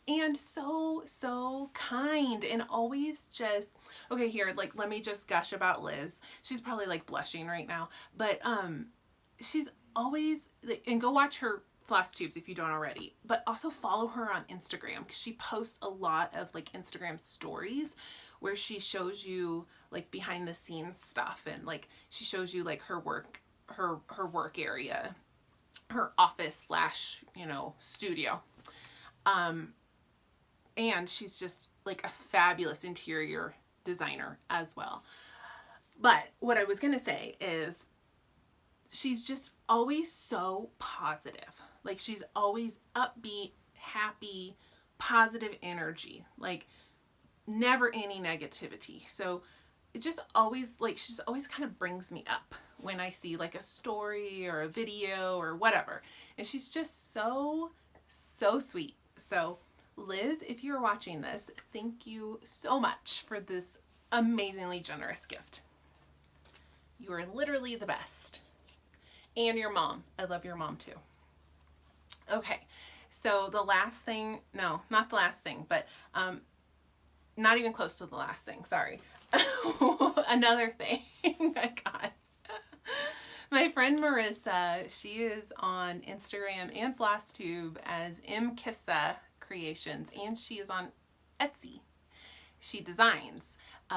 and so kind, and always just, okay, here, like, let me just gush about Liz. She's probably like blushing right now, but she's always, and go watch her Flosstubes if you don't already, but also follow her on Instagram, because she posts a lot of like Instagram stories where she shows you like behind the scenes stuff, and like she shows you like her work area, her office / you know, studio. And she's just like a fabulous interior designer as well. But what I was gonna say is she's just always so positive. Like, she's always upbeat, happy, positive energy, like never any negativity. So it just always, like, she just always kind of brings me up when I see like a story or a video or whatever. And she's just so sweet. So Liz, if you're watching this, thank you so much for this amazingly generous gift. You are literally the best. And your mom. I love your mom too. Okay, so the last thing, no, not the last thing, but not even close to the last thing, sorry. Another thing I got. My friend Marissa, she is on Instagram and Flosstube as Kissa Creations, and she is on Etsy. She designs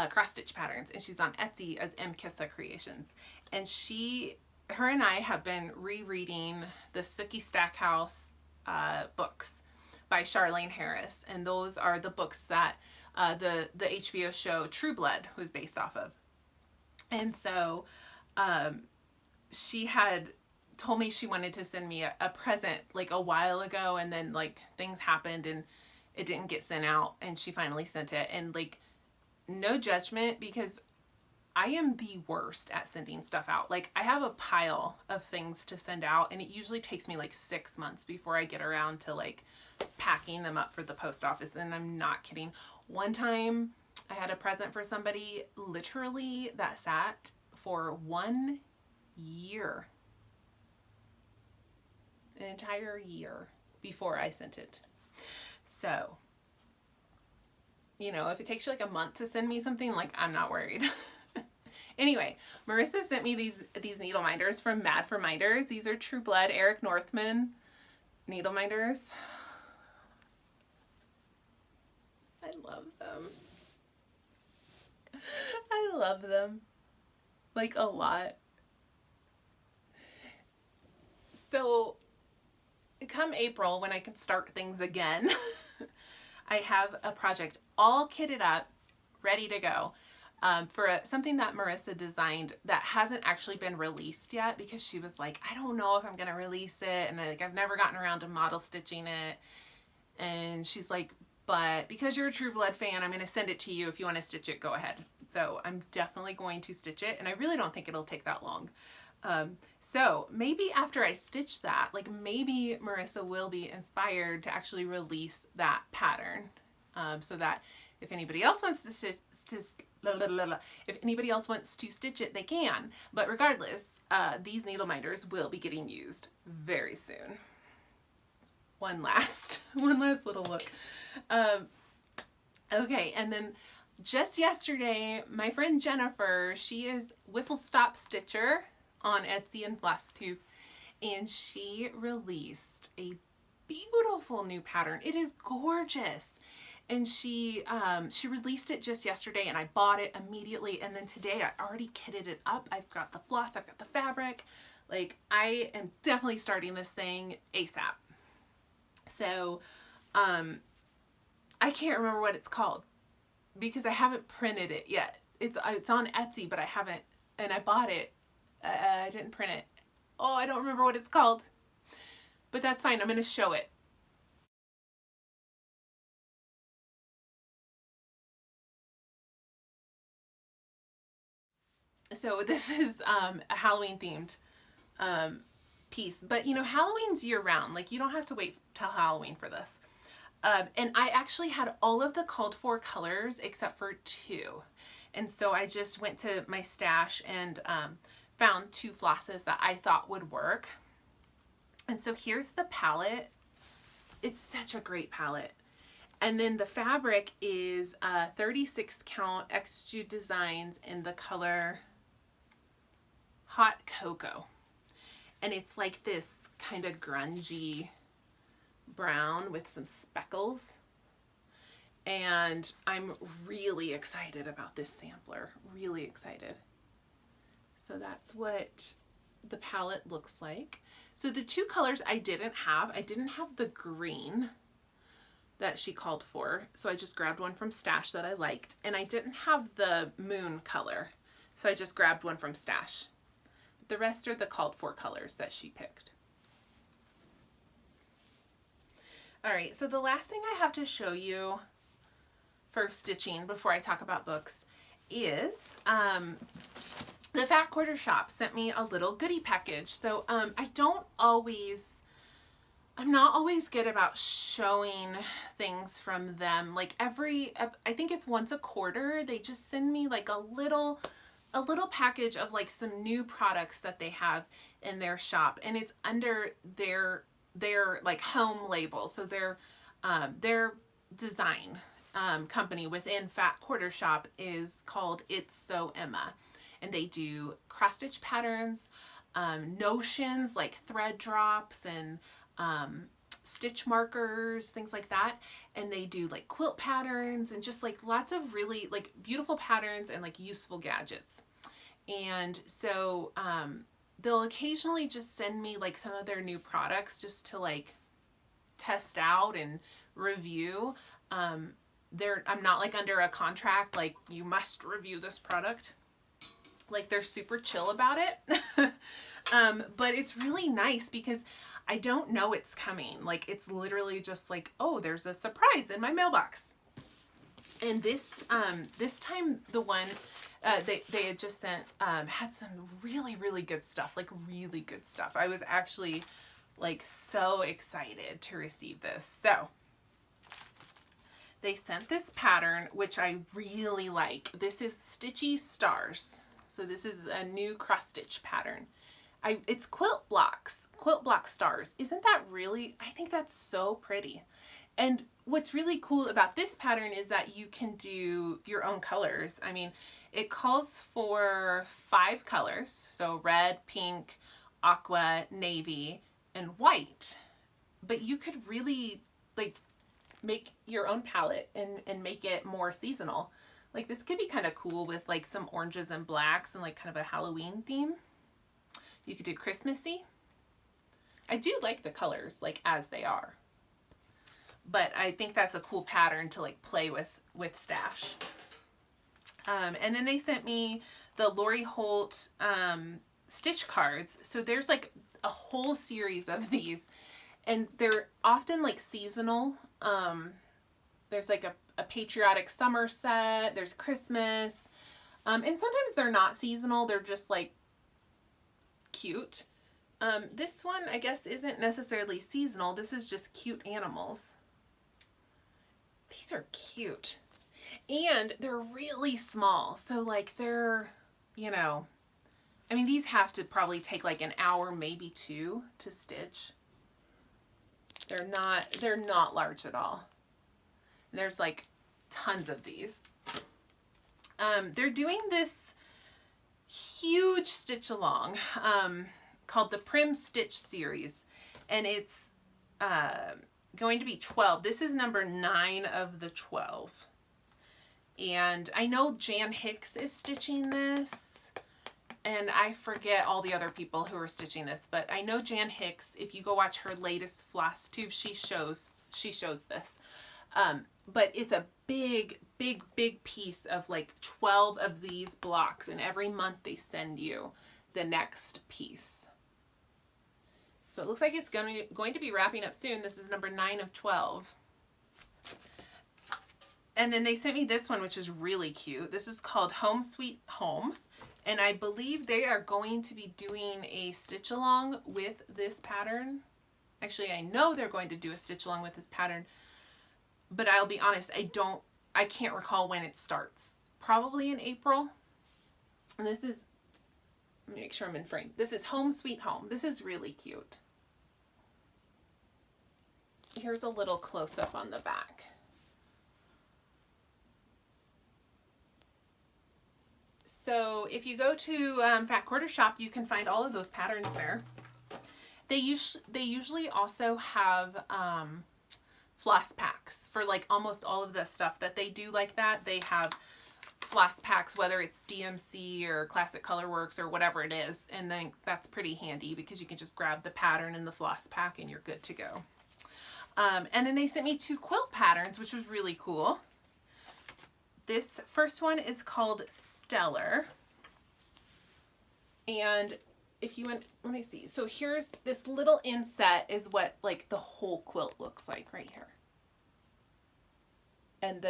cross stitch patterns, and she's on Etsy as Kissa Creations. And her and I have been rereading the Sookie Stackhouse books by Charlene Harris, and those are the books that the HBO show True Blood was based off of. And so she had told me she wanted to send me a present like a while ago, and then like things happened and it didn't get sent out, and she finally sent it. And like, no judgment, because I am the worst at sending stuff out. Like, I have a pile of things to send out, and it usually takes me like 6 months before I get around to like packing them up for the post office. And I'm not kidding. One time I had a present for somebody literally that sat for 1 year, an entire year before I sent it. So, you know, if it takes you like a month to send me something, like, I'm not worried. Anyway, Marissa sent me these needle minders from Mad for Minders. These are True Blood, Eric Northman. needle minders. I love them. I love them. Like a lot. So come April, when I can start things again, I have a project all kitted up, ready to go, for something that Marissa designed that hasn't actually been released yet, because she was like, I don't know if I'm gonna release it, and I've never gotten around to model stitching it. And she's like, but because you're a True Blood fan, I'm gonna send it to you. If you want to stitch it, go ahead. So I'm definitely going to stitch it, and I really don't think it'll take that long. So maybe after I stitch that, like maybe Marissa will be inspired to actually release that pattern, so that if anybody else wants to stitch, if anybody else wants to stitch it, they can. But regardless, these needle minders will be getting used very soon. One last little look. Okay, and then just yesterday, my friend Jennifer, she is Whistle Stop Stitcher on Etsy and Flosstube, and she released a beautiful new pattern. It is gorgeous. And she released it just yesterday, and I bought it immediately. And then today I already kitted it up. I've got the floss, I've got the fabric. Like, I am definitely starting this thing ASAP. So, I can't remember what it's called because I haven't printed it yet. It's on Etsy, but I haven't, and I bought it. I didn't print it. Oh, I don't remember what it's called, but that's fine. I'm going to show it. So this is a Halloween themed piece, but you know, Halloween's year round. Like, you don't have to wait till Halloween for this. And I actually had all of the called for colors except for 2. And so I just went to my stash and found 2 flosses that I thought would work. And so here's the palette. It's such a great palette. And then the fabric is 36 count Extrude Designs in the color Hot Cocoa. And it's like this kind of grungy brown with some speckles. And I'm really excited about this sampler. Really excited. So that's what the palette looks like. So the 2 colors I didn't have the green that she called for. So I just grabbed one from Stash that I liked. And I didn't have the moon color. So I just grabbed one from Stash. The rest are the called for colors that she picked. All right, so the last thing I have to show you for stitching before I talk about books is the Fat Quarter Shop sent me a little goodie package. So I'm not always good about showing things from them. Like I think it's once a quarter, they just send me like a little package of like some new products that they have in their shop, and it's under their like home label. So their design company within Fat Quarter Shop is called It's So Emma, and they do cross stitch patterns, notions like thread drops and stitch markers, things like that. And they do like quilt patterns and just like lots of really like beautiful patterns and like useful gadgets. And so they'll occasionally just send me like some of their new products just to like test out and review. I'm not like under a contract, like you must review this product. Like, they're super chill about it. But it's really nice because I don't know it's coming. Like, it's literally just like, oh, there's a surprise in my mailbox. And this time the one they had just sent had some really, really good stuff. Like, really good stuff. I was actually like so excited to receive this. So they sent this pattern, which I really like. This is Stitchy Stars. So this is a new cross stitch pattern. It's quilt block stars. Isn't that really, I think that's so pretty. And what's really cool about this pattern is that you can do your own colors. I mean, it calls for 5 colors. So red, pink, aqua, navy, and white. but you could really like make your own palette and make it more seasonal. Like this could be kind of cool with like some oranges and blacks and like kind of a Halloween theme. You could do Christmassy. I do like the colors like as they are, but I think that's a cool pattern to like play with stash. And then they sent me the Lori Holt stitch cards. So there's like a whole series of these, and they're often like seasonal. There's like a patriotic summer set, there's Christmas, and sometimes they're not seasonal, they're just like cute. This one I guess isn't necessarily seasonal, this is just cute animals. These are cute. And they're really small, so like they're, you know, I mean these have to probably take like an hour, maybe 2 to stitch. They're not large at all. There's like tons of these. They're doing this huge stitch along called the Prim Stitch series, and it's going to be 12. This is number 9 of the 12. And I know Jan Hicks is stitching this, and I forget all the other people who are stitching this, but I know Jan Hicks, if you go watch her latest Flosstube, she shows this. But it's a big piece of like 12 of these blocks, and every month they send you the next piece. So it looks like it's going to be wrapping up soon. This is number 9 of 12. And then they sent me this one, which is really cute. This is called Home Sweet Home. And I believe they are going to be doing a stitch along with this pattern. Actually, I know they're going to do a stitch along with this pattern, but I'll be honest, I can't recall when it starts. Probably in April. And this is, let me make sure I'm in frame. This is Home Sweet Home. This is really cute. Here's a little close-up on the back. So if you go to Fat Quarter Shop, you can find all of those patterns there. They usually also have floss packs for like almost all of the stuff that they do like that. They have floss packs, whether it's DMC or Classic Colorworks or whatever it is, and then that's pretty handy because you can just grab the pattern in the floss pack and you're good to go. And then they sent me 2 quilt patterns, which was really cool. This first one is called Stellar. And if you want, let me see. So here's this little inset is what like the whole quilt looks like right here. And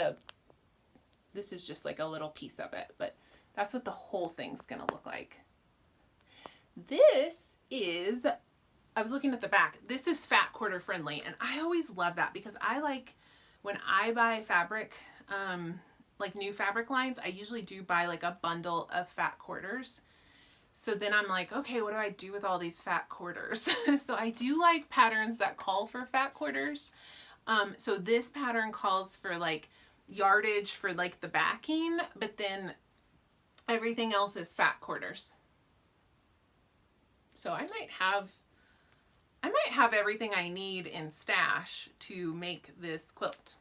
this is just like a little piece of it, but that's what the whole thing's gonna look like. This is, I was looking at the back, this is Fat Quarter friendly, and I always love that because I like, when I buy fabric, like new fabric lines, I usually do buy like a bundle of fat quarters. So then I'm like, okay, what do I do with all these fat quarters? So I do like patterns that call for fat quarters. So this pattern calls for like yardage for like the backing, but then everything else is fat quarters. So I might have everything I need in stash to make this quilt.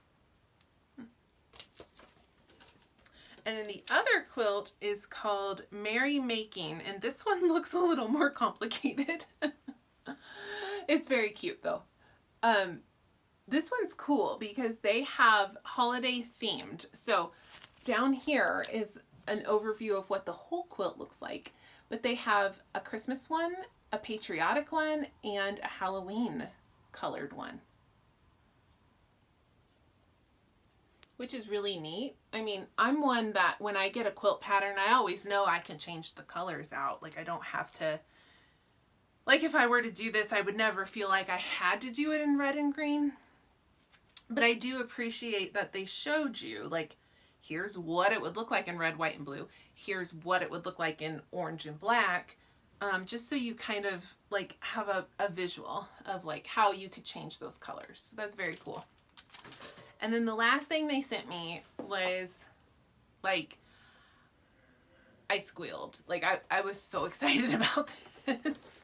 And then the other quilt is called Merry Making, and this one looks a little more complicated. It's very cute though. This one's cool because they have holiday themed. So down here is an overview of what the whole quilt looks like, but they have a Christmas one, a patriotic one, and a Halloween colored one, which is really neat. I mean, I'm one that when I get a quilt pattern, I always know I can change the colors out. Like I don't have to, like if I were to do this, I would never feel like I had to do it in red and green. But I do appreciate that they showed you, like, here's what it would look like in red, white, and blue. Here's what it would look like in orange and black. Just so you kind of like have a visual of like how you could change those colors. So that's very cool. And then the last thing they sent me was like, I squealed. Like I was so excited about this.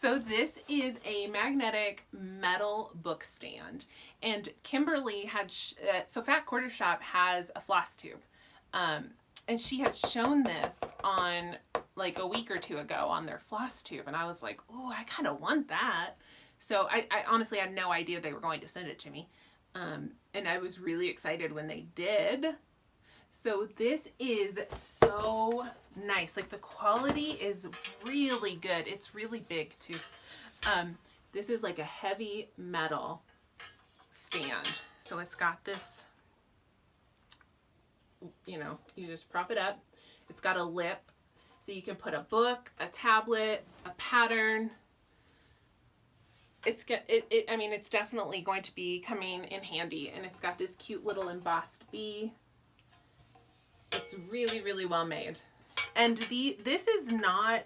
So this is a magnetic metal book stand, and Kimberly had, so Fat Quarter Shop has a Flosstube, and she had shown this on like a week or two ago on their Flosstube, and I was like, oh, I kind of want that. So I honestly had no idea they were going to send it to me, and I was really excited when they did. So this is so nice. Like the quality is really good. It's really big too. This is like a heavy metal stand. So it's got this, you know, you just prop it up. It's got a lip. So you can put a book, a tablet, a pattern. I mean, it's definitely going to be coming in handy. And it's got this cute little embossed bee. It's really, really well made. And this is not,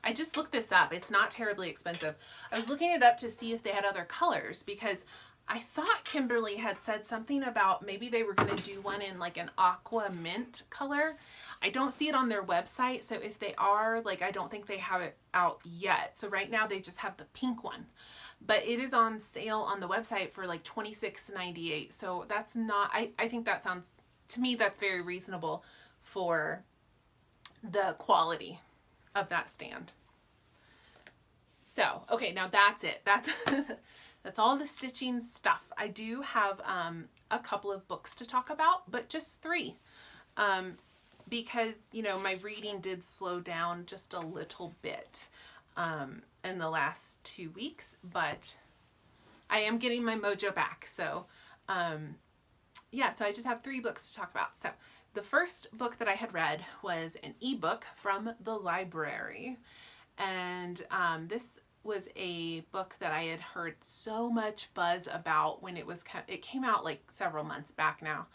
I just looked this up. It's not terribly expensive. I was looking it up to see if they had other colors, because I thought Kimberly had said something about maybe they were going to do one in like an aqua mint color. I don't see it on their website. So if they are, like, I don't think they have it out yet. So right now they just have the pink one, but it is on sale on the website for like $26.98. So that's not, I think that sounds, to me, that's very reasonable for the quality of that stand. So, okay, now that's it. That's that's all the stitching stuff. I do have a couple of books to talk about, but just 3. Because, you know, my reading did slow down just a little bit in the last 2 weeks, but I am getting my mojo back. So, yeah, so I just have 3 books to talk about. So the first book that I had read was an ebook from the library. And this was a book that I had heard so much buzz about when it came out like several months back now.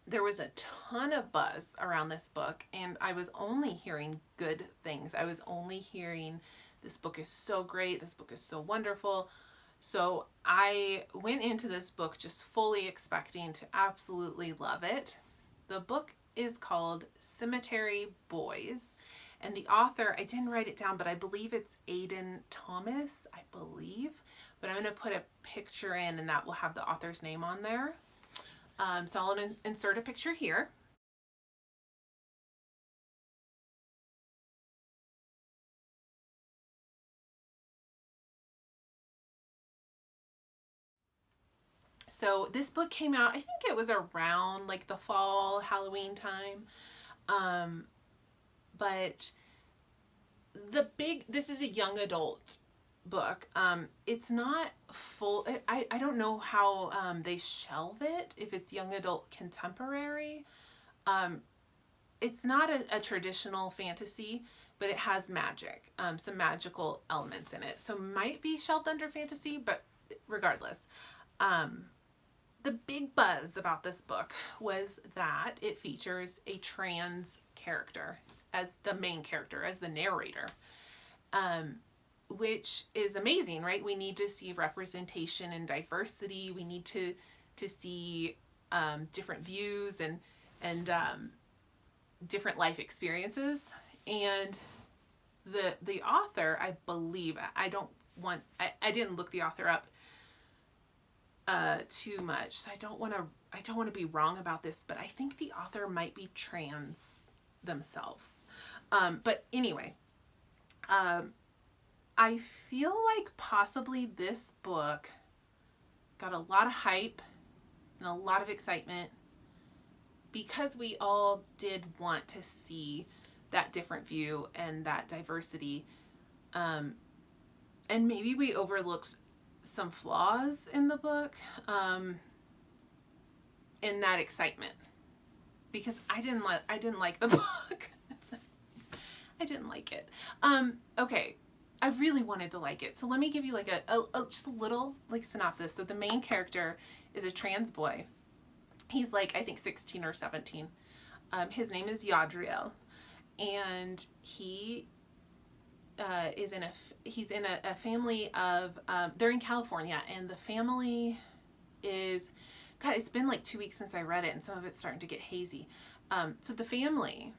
There was a ton of buzz around this book, and I was only hearing good things. I was only hearing, this book is so great, this book is so wonderful. So I went into this book just fully expecting to absolutely love it. The book is called Cemetery Boys, and the author, I didn't write it down, but I believe it's Aidan Thomas, I believe. But I'm going to put a picture in, and that will have the author's name on there. So I'll insert a picture here. So this book came out, I think it was around like the fall, Halloween time. But this is a young adult book. It's not full. I don't know how they shelve it, if it's young adult contemporary. It's not a traditional fantasy, but it has magic, some magical elements in it. So might be shelved under fantasy, but regardless. The big buzz about this book was that it features a trans character as the main character, as the narrator, which is amazing, right? We need to see representation and diversity. We need to see different views and different life experiences. And the author, I believe, I didn't look the author up too much, so I don't want to be wrong about this, but I think the author might be trans themselves. But anyway, I feel like possibly this book got a lot of hype and a lot of excitement because we all did want to see that different view and that diversity. And maybe we overlooked some flaws in the book, in that excitement, because I didn't like the book. I didn't like it. Okay, I really wanted to like it, so let me give you like just a little like synopsis. So the main character is a trans boy. He's like, I think 16 or 17. His name is Yadriel, and he he's in a family of, they're in California, and the family is, God, it's been like 2 weeks since I read it, and some of it's starting to get hazy. So the family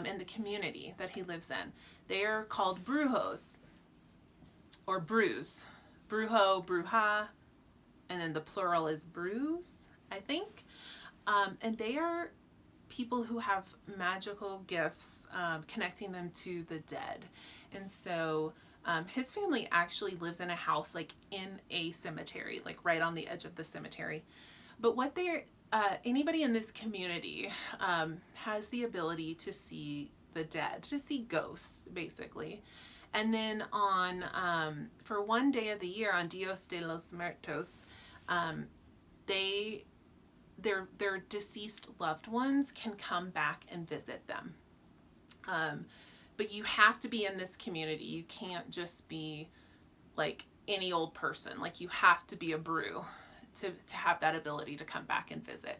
in the community that he lives in. They are called brujos, or brews. Brujo, bruja, and then the plural is brews, I think. And they are people who have magical gifts, connecting them to the dead. And so his family actually lives in a house like in a cemetery, like right on the edge of the cemetery. But what they're anybody in this community has the ability to see the dead, to see ghosts, basically. And then on for one day of the year, on Dios de los Muertos, their deceased loved ones can come back and visit them. But you have to be in this community. You can't just be like any old person. Like, you have to be a brew to have that ability to come back and visit.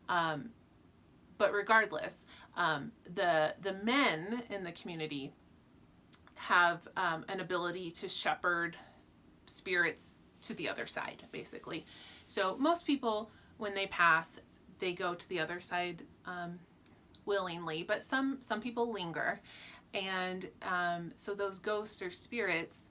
But regardless, the men in the community have an ability to shepherd spirits to the other side, basically. So most people, when they pass, they go to the other side willingly, but some people linger. And so those ghosts or spirits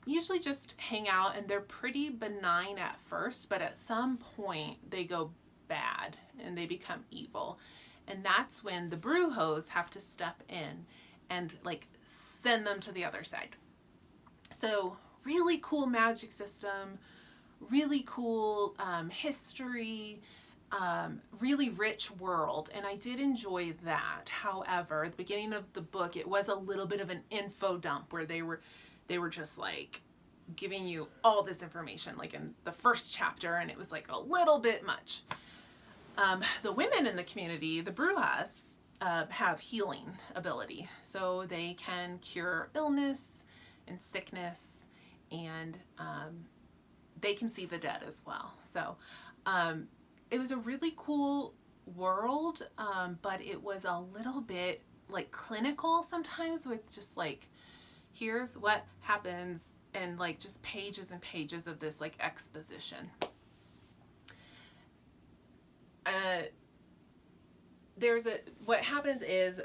usually just hang out, and they're pretty benign at first, but at some point they go bad and they become evil. And that's when the brujos have to step in and like send them to the other side. So really cool magic system, really cool history, really rich world, and I did enjoy that. However, at the beginning of the book, it was a little bit of an info dump where they were just like giving you all this information like in the first chapter, and it was like a little bit much. The women in the community, the brujas, have healing ability, so they can cure illness and sickness, and they can see the dead as well. So it was a really cool world, but it was a little bit like clinical sometimes, with just like, here's what happens, and like just pages and pages of this like exposition. What happens is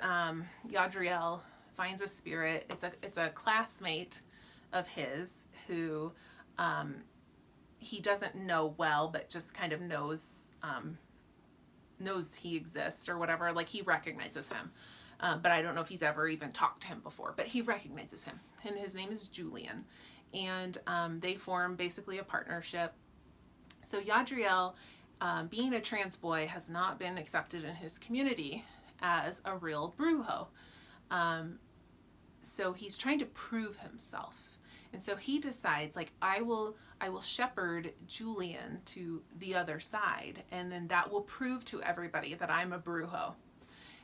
Yadriel finds a spirit. It's a classmate of his who he doesn't know well, but just kind of knows he exists or whatever. Like, he recognizes him, but I don't know if he's ever even talked to him before, but he recognizes him, and his name is Julian. And they form basically a partnership. So Yadriel, being a trans boy, has not been accepted in his community as a real brujo. So he's trying to prove himself. And so he decides, like, I will shepherd Julian to the other side, and then that will prove to everybody that I'm a brujo.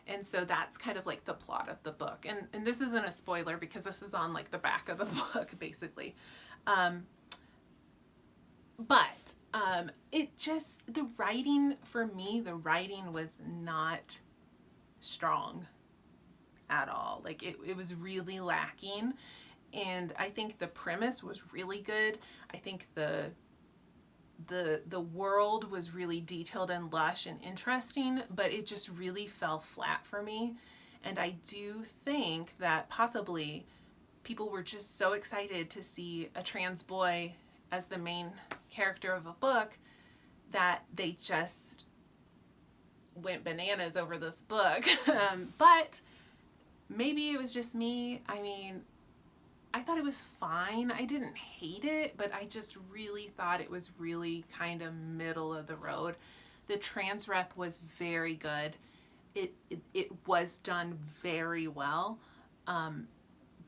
And so that's kind of like the plot of the book. And this isn't a spoiler because this is on like the back of the book, basically. But it just, the writing was not strong at all. Like, it was really lacking. And I think the premise was really good. I think the world was really detailed and lush and interesting, but it just really fell flat for me. And I do think that possibly people were just so excited to see a trans boy as the main character of a book that they just went bananas over this book. But maybe it was just me. I mean, I thought it was fine. I didn't hate it, but I just really thought it was really kind of middle of the road. The trans rep was very good. It was done very well.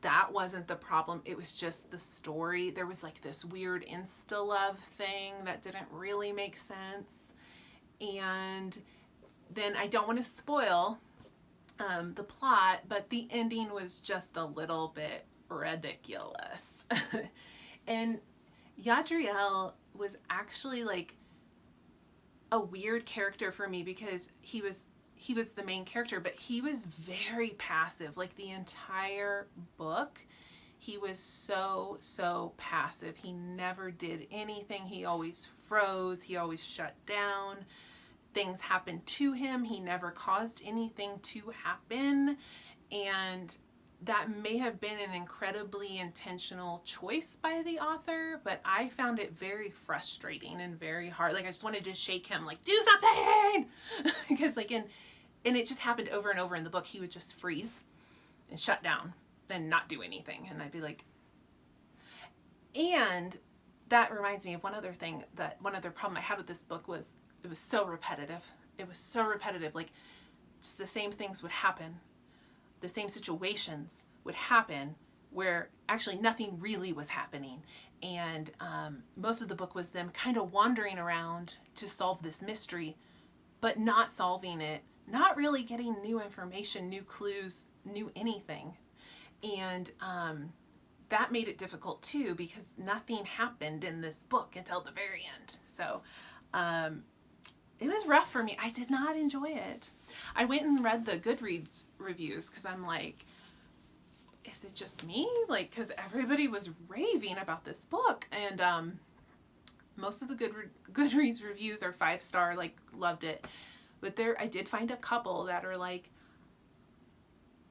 That wasn't the problem. It was just the story. There was like this weird insta-love thing that didn't really make sense. And then I don't want to spoil the plot, but the ending was just a little bit ridiculous. And Yadriel was actually like a weird character for me because he was the main character, but he was very passive. Like, the entire book, he was so passive. He never did anything. He always froze. He always shut down. things happened to him. He never caused anything to happen. And that may have been an incredibly intentional choice by the author, but I found it very frustrating and very hard. Like, I just wanted to shake him, like, do something! Because, like, and it just happened over and over in the book. He would just freeze and shut down and not do anything. And I'd be like, and that reminds me of one other problem I had with this book was it was so repetitive. It was so repetitive. Like, just the same things would happen. The same situations would happen where actually nothing really was happening. And most of the book was them kind of wandering around to solve this mystery, but not solving it, not really getting new information, new clues, new anything. And that made it difficult too, because nothing happened in this book until the very end. So it was rough for me. I did not enjoy it. I went and read the Goodreads reviews because I'm like, is it just me? Like, because everybody was raving about this book. And most of the Goodreads reviews are 5-star, like, loved it. But I did find a couple that are like,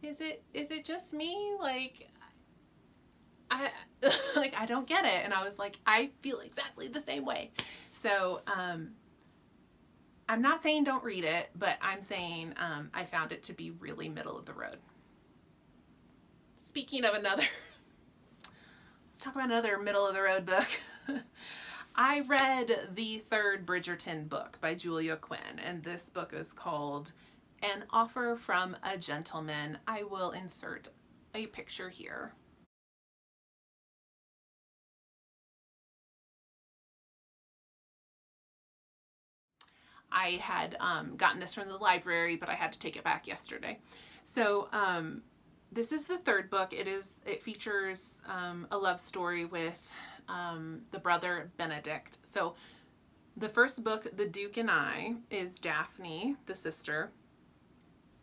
is it just me? Like, I don't get it. And I was like, I feel exactly the same way. So, I'm not saying don't read it, but I'm saying I found it to be really middle of the road. Speaking of let's talk about another middle of the road book. I read the third Bridgerton book by Julia Quinn, and this book is called An Offer from a Gentleman. I will insert a picture here. I had gotten this from the library, but I had to take it back yesterday. So this is the third book. It features a love story with the brother Benedict. So the first book, The Duke and I, is Daphne, the sister,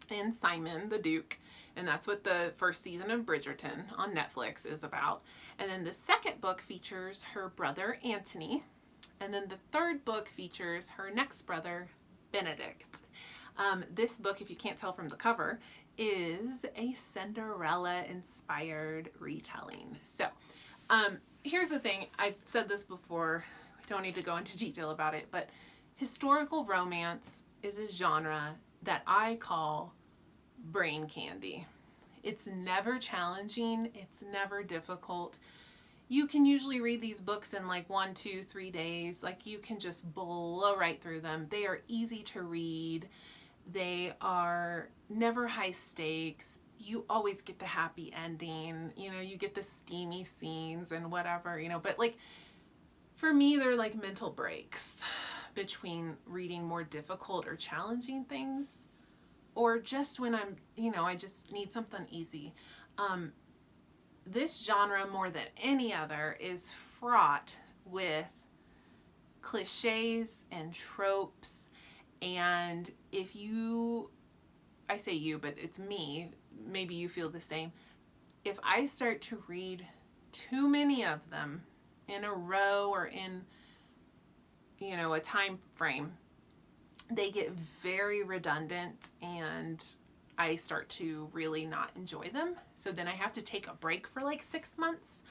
and Simon, the Duke. And that's what the first season of Bridgerton on Netflix is about. And then the second book features her brother Anthony. And then the third book features her next brother, Benedict. This book, if you can't tell from the cover, is a Cinderella-inspired retelling. So, here's the thing. I've said this before. We don't need to go into detail about it, but historical romance is a genre that I call brain candy. It's never challenging. It's never difficult. You can usually read these books in like 1, 2, 3 days. Like, you can just blow right through them. They are easy to read. They are never high stakes. You always get the happy ending. You know, you get the steamy scenes and whatever, you know. But like, for me, they're like mental breaks between reading more difficult or challenging things, or just when I'm, you know, I just need something easy. This genre, more than any other, is fraught with cliches and tropes. And if you, I say you, but it's me, maybe you feel the same. If I start to read too many of them in a row or in, you know, a time frame, they get very redundant and I start to really not enjoy them. So then I have to take a break for like 6 months,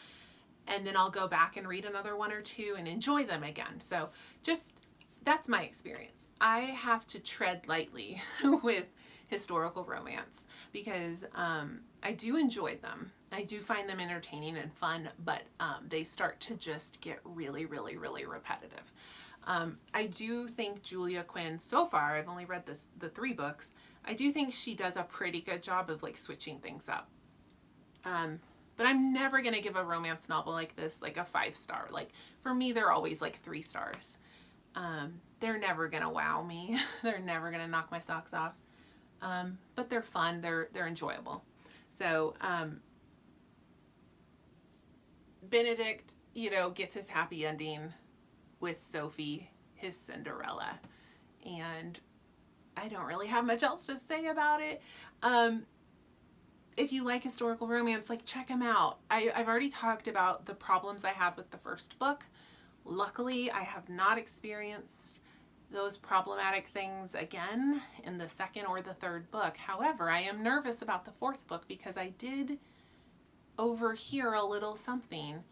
and then I'll go back and read another 1 or 2 and enjoy them again. So just, that's my experience. I have to tread lightly with historical romance because I do enjoy them. I do find them entertaining and fun, but they start to just get really, really, really repetitive. I do think Julia Quinn, so far, I've only read the 3 books, I do think she does a pretty good job of like switching things up. But I'm never going to give a romance novel like this like a 5-star. Like, for me, they're always like 3 stars. They're never going to wow me. They're never going to knock my socks off. But they're fun. They're enjoyable. So, Benedict, you know, gets his happy ending with Sophie, his Cinderella. And I don't really have much else to say about it. If you like historical romance, like, check them out. I've already talked about the problems I had with the first book. Luckily, I have not experienced those problematic things again in the second or the third book. However, I am nervous about the fourth book because I did overhear a little something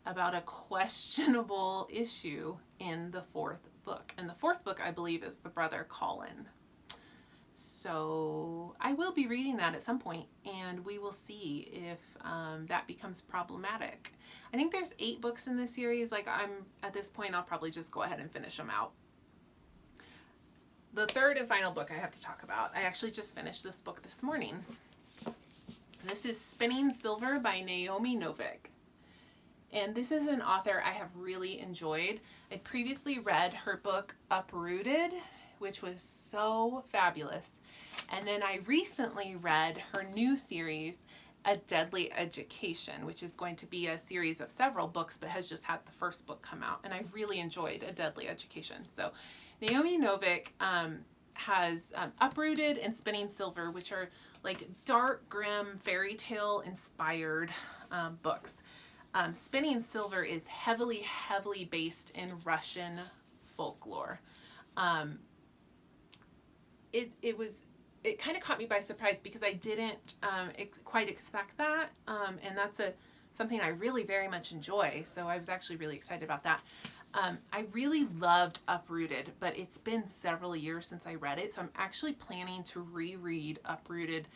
about a questionable issue in the fourth book. And the fourth book, I believe, is the brother Colin. So I will be reading that at some point, and we will see if that becomes problematic. I think there's 8 books in this series. Like, at this point, I'll probably just go ahead and finish them out. The third and final book I have to talk about, I actually just finished this book this morning. This is Spinning Silver by Naomi Novik. And this is an author I have really enjoyed. I'd previously read her book Uprooted, which was so fabulous. And then I recently read her new series, A Deadly Education, which is going to be a series of several books, but has just had the first book come out. And I really enjoyed A Deadly Education. So Naomi Novik has Uprooted and Spinning Silver, which are like dark, grim, fairy tale inspired books. Spinning Silver is heavily based in Russian folklore. It kind of caught me by surprise because I didn't quite expect that, and that's something I really very much enjoy, so I was actually really excited about that. I really loved Uprooted, but it's been several years since I read it, so I'm actually planning to reread Uprooted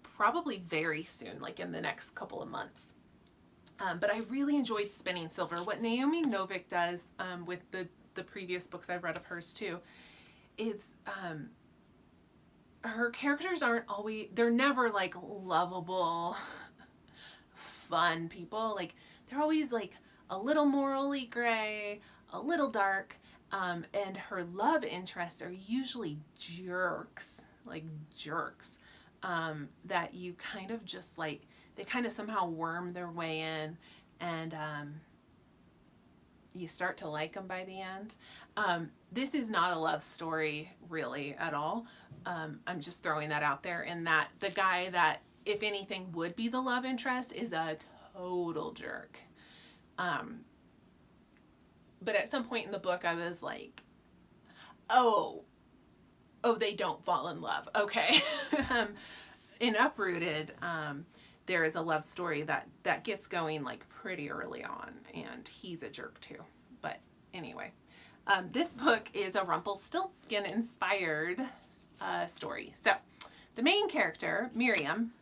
probably very soon, like in the next couple of months. But I really enjoyed Spinning Silver. What Naomi Novik does with the previous books I've read of hers too, it's her characters they're never like lovable, fun people. Like, they're always like a little morally gray, a little dark, and her love interests are usually jerks, that you kind of just like, they kind of somehow worm their way in, and you start to like them by the end. This is not a love story really at all. I'm just throwing that out there, and that the guy that, if anything, would be the love interest is a total jerk. But at some point in the book I was like, oh, they don't fall in love. Okay. In Uprooted, there is a love story that gets going like pretty early on, and he's a jerk too. But anyway, this book is a Rumpelstiltskin inspired story. So the main character, Miriam,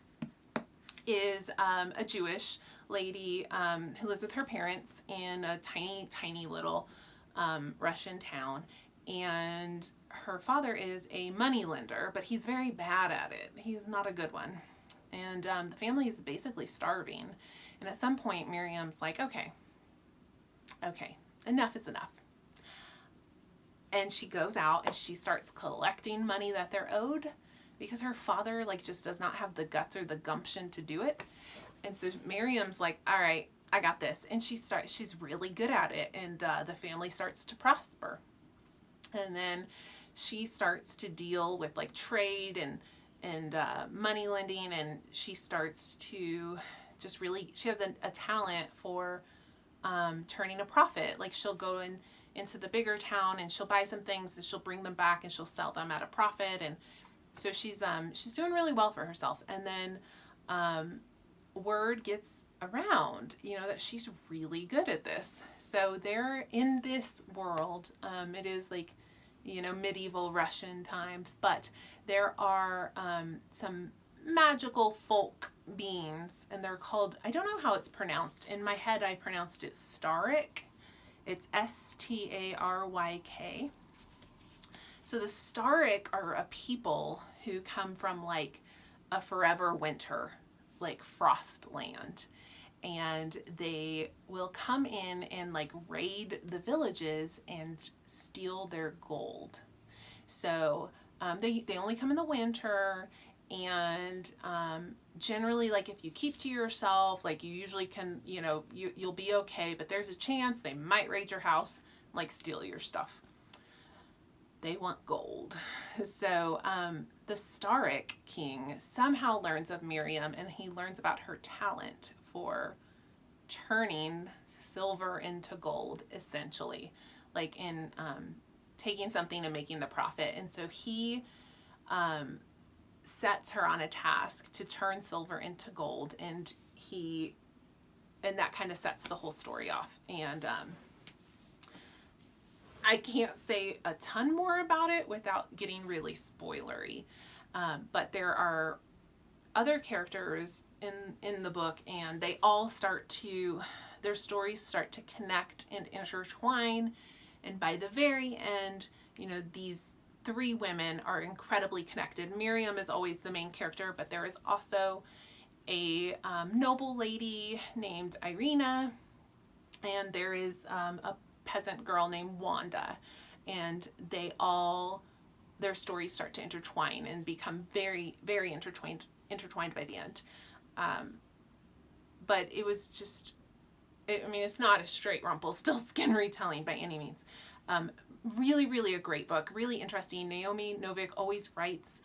is a Jewish lady who lives with her parents in a tiny little Russian town, and her father is a money lender, but he's very bad at it. He's not a good one. And the family is basically starving. And at some point, Miriam's like, okay, enough is enough. And she goes out and she starts collecting money that they're owed, because her father like just does not have the guts or the gumption to do it. And so Miriam's like, all right, I got this. And she's really good at it. And the family starts to prosper. And then she starts to deal with like trade and money lending, and she starts to just really, she has a talent for turning a profit. Like, she'll go into the bigger town and she'll buy some things that she'll bring them back and she'll sell them at a profit. And so she's doing really well for herself. And then word gets around, that she's really good at this. So they're in this world. It is like, medieval Russian times, but there are some magical folk beings, and they're called, I don't know how it's pronounced. In my head, I pronounced it Staryk. It's Staryk. So the Staryk are a people who come from like a forever winter, like frost land. And they will come in and like raid the villages and steal their gold. So they only come in the winter, and generally, like, if you keep to yourself, like, you usually can, you'll be okay, but there's a chance they might raid your house, like steal your stuff. They want gold. So the Staryk king somehow learns of Miriam, and he learns about her talent for turning silver into gold, essentially, like in taking something and making the profit. And so he sets her on a task to turn silver into gold, and that kind of sets the whole story off. And I can't say a ton more about it without getting really spoilery. But there are other characters in the book, and they all their stories start to connect and intertwine. And by the very end, you know, these three women are incredibly connected. Miriam is always the main character, but there is also a noble lady named Irina, and there is a peasant girl named Wanda, and their stories start to intertwine and become very, very intertwined by the end. But it was just, I mean, it's not a straight Rumpelstiltskin retelling by any means. Really, really a great book, really interesting. Naomi Novik always writes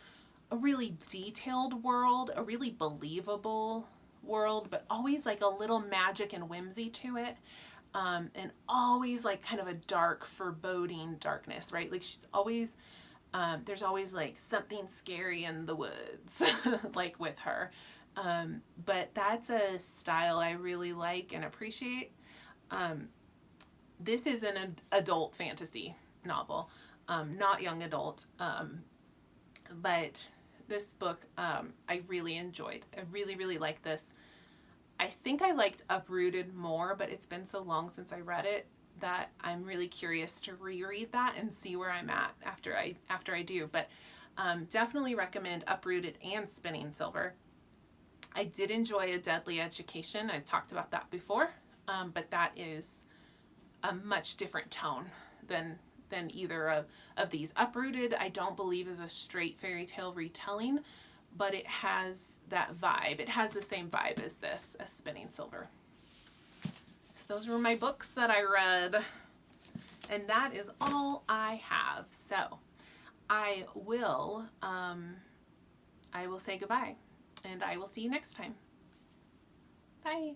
a really detailed world, a really believable world, but always like a little magic and whimsy to it. And always like kind of a dark, foreboding darkness, right? Like she's always, there's always like something scary in the woods, like with her. But that's a style I really like and appreciate. This is an adult fantasy novel, not young adult. But this book, I really enjoyed. I really, really like this. I think I liked Uprooted more, but it's been so long since I read it that I'm really curious to reread that and see where I'm at after I do. But definitely recommend Uprooted and Spinning Silver. I did enjoy A Deadly Education. I've talked about that before, but that is a much different tone than either of these. Uprooted, I don't believe, is a straight fairy tale retelling, but it has that vibe. It has the same vibe as Spinning Silver. So those were my books that I read, and that is all I have. So I will say goodbye, and I will see you next time. Bye.